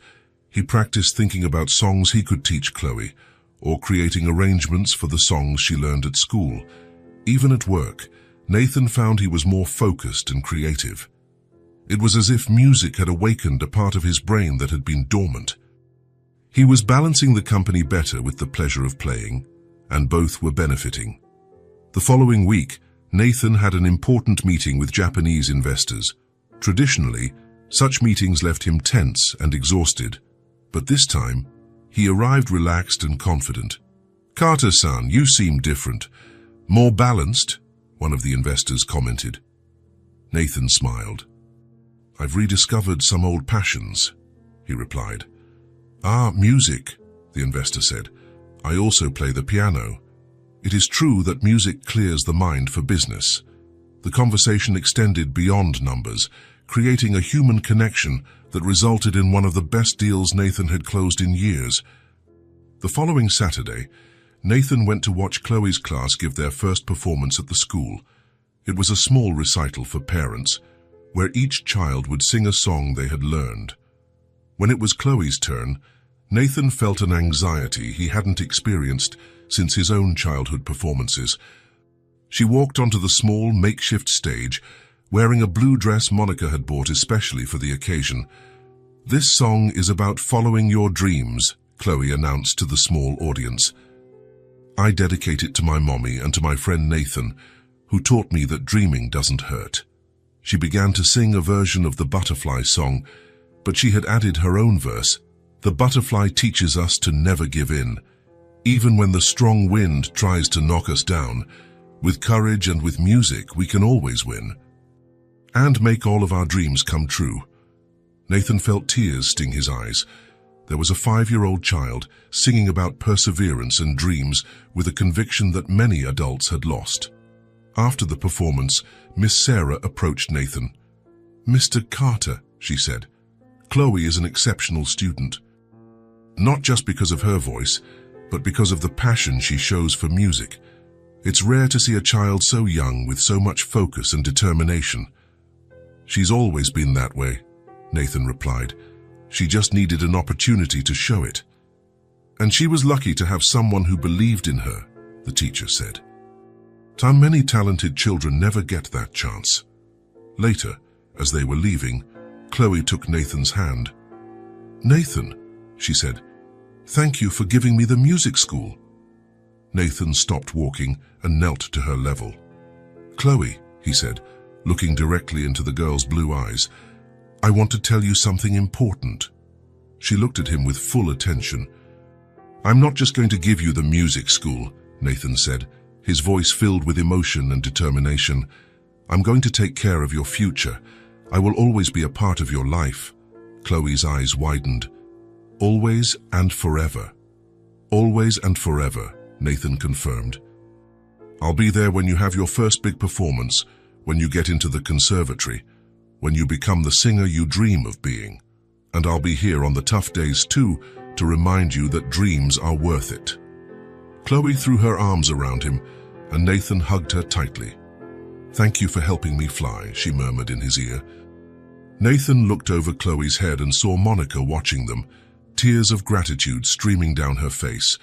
He practiced thinking about songs he could teach Chloe, or creating arrangements for the songs she learned at school. Even at work, Nathan found he was more focused and creative. It was as if music had awakened a part of his brain that had been dormant. He was balancing the company better with the pleasure of playing, and both were benefiting. The following week, Nathan had an important meeting with Japanese investors. Traditionally, such meetings left him tense and exhausted, but this time, he arrived relaxed and confident. "Carter-san, you seem different. More balanced," one of the investors commented. Nathan smiled. "I've rediscovered some old passions," he replied. "Ah, music," the investor said. "I also play the piano. It is true that music clears the mind for business." The conversation extended beyond numbers, creating a human connection that resulted in one of the best deals Nathan had closed in years. The following Saturday, Nathan went to watch Chloe's class give their first performance at the school. It was a small recital for parents, where each child would sing a song they had learned. When it was Chloe's turn, Nathan felt an anxiety he hadn't experienced since his own childhood performances. She walked onto the small, makeshift stage, wearing a blue dress Monica had bought especially for the occasion. "This song is about following your dreams," Chloe announced to the small audience. "I dedicate it to my mommy and to my friend Nathan, who taught me that dreaming doesn't hurt." She began to sing a version of the Butterfly song, but she had added her own verse. "The butterfly teaches us to never give in. Even when the strong wind tries to knock us down, with courage and with music we can always win. And make all of our dreams come true." Nathan felt tears sting his eyes. There was a 5-year-old child singing about perseverance and dreams with a conviction that many adults had lost. After the performance, Miss Sarah approached Nathan. "Mr. Carter," she said, "Chloe is an exceptional student. Not just because of her voice, but because of the passion she shows for music. It's rare to see a child so young with so much focus and determination." "She's always been that way," Nathan replied. "She just needed an opportunity to show it. And she was lucky to have someone who believed in her," the teacher said. Many talented children never get that chance. Later, as they were leaving, Chloe took Nathan's hand. "Nathan," she said, "thank you for giving me the music school." Nathan stopped walking and knelt to her level. "Chloe," he said, looking directly into the girl's blue eyes, "I want to tell you something important." She looked at him with full attention. "I'm not just going to give you the music school," Nathan said, his voice filled with emotion and determination. "I'm going to take care of your future. I will always be a part of your life." Chloe's eyes widened. "Always and forever." "Always and forever," Nathan confirmed. "I'll be there when you have your first big performance, when you get into the conservatory, when you become the singer you dream of being. And I'll be here on the tough days too, to remind you that dreams are worth it." Chloe threw her arms around him, and Nathan hugged her tightly. "Thank you for helping me fly," she murmured in his ear. Nathan looked over Chloe's head and saw Monica watching them, tears of gratitude streaming down her face.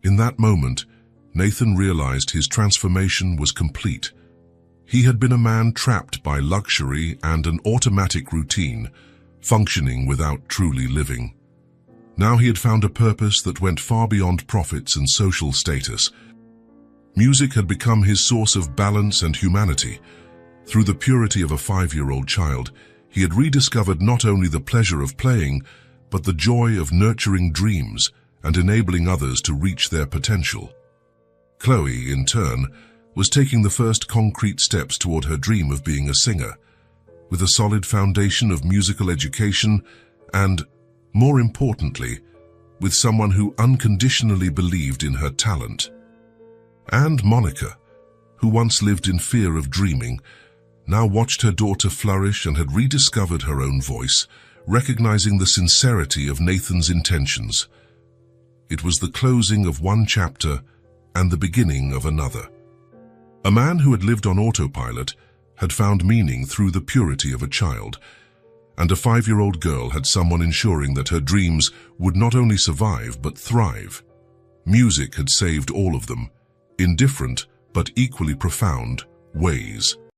In that moment, Nathan realized his transformation was complete. He had been a man trapped by luxury and an automatic routine, functioning without truly living. Now he had found a purpose that went far beyond profits and social status. Music had become his source of balance and humanity. Through the purity of a 5-year-old child, he had rediscovered not only the pleasure of playing, but the joy of nurturing dreams and enabling others to reach their potential. Chloe, in turn, was taking the first concrete steps toward her dream of being a singer, with a solid foundation of musical education and, more importantly, with someone who unconditionally believed in her talent. And Monica, who once lived in fear of dreaming, now watched her daughter flourish and had rediscovered her own voice, recognizing the sincerity of Nathan's intentions. It was the closing of one chapter and the beginning of another. A man who had lived on autopilot had found meaning through the purity of a child, and a 5-year-old girl had someone ensuring that her dreams would not only survive but thrive. Music had saved all of them, in different but equally profound ways.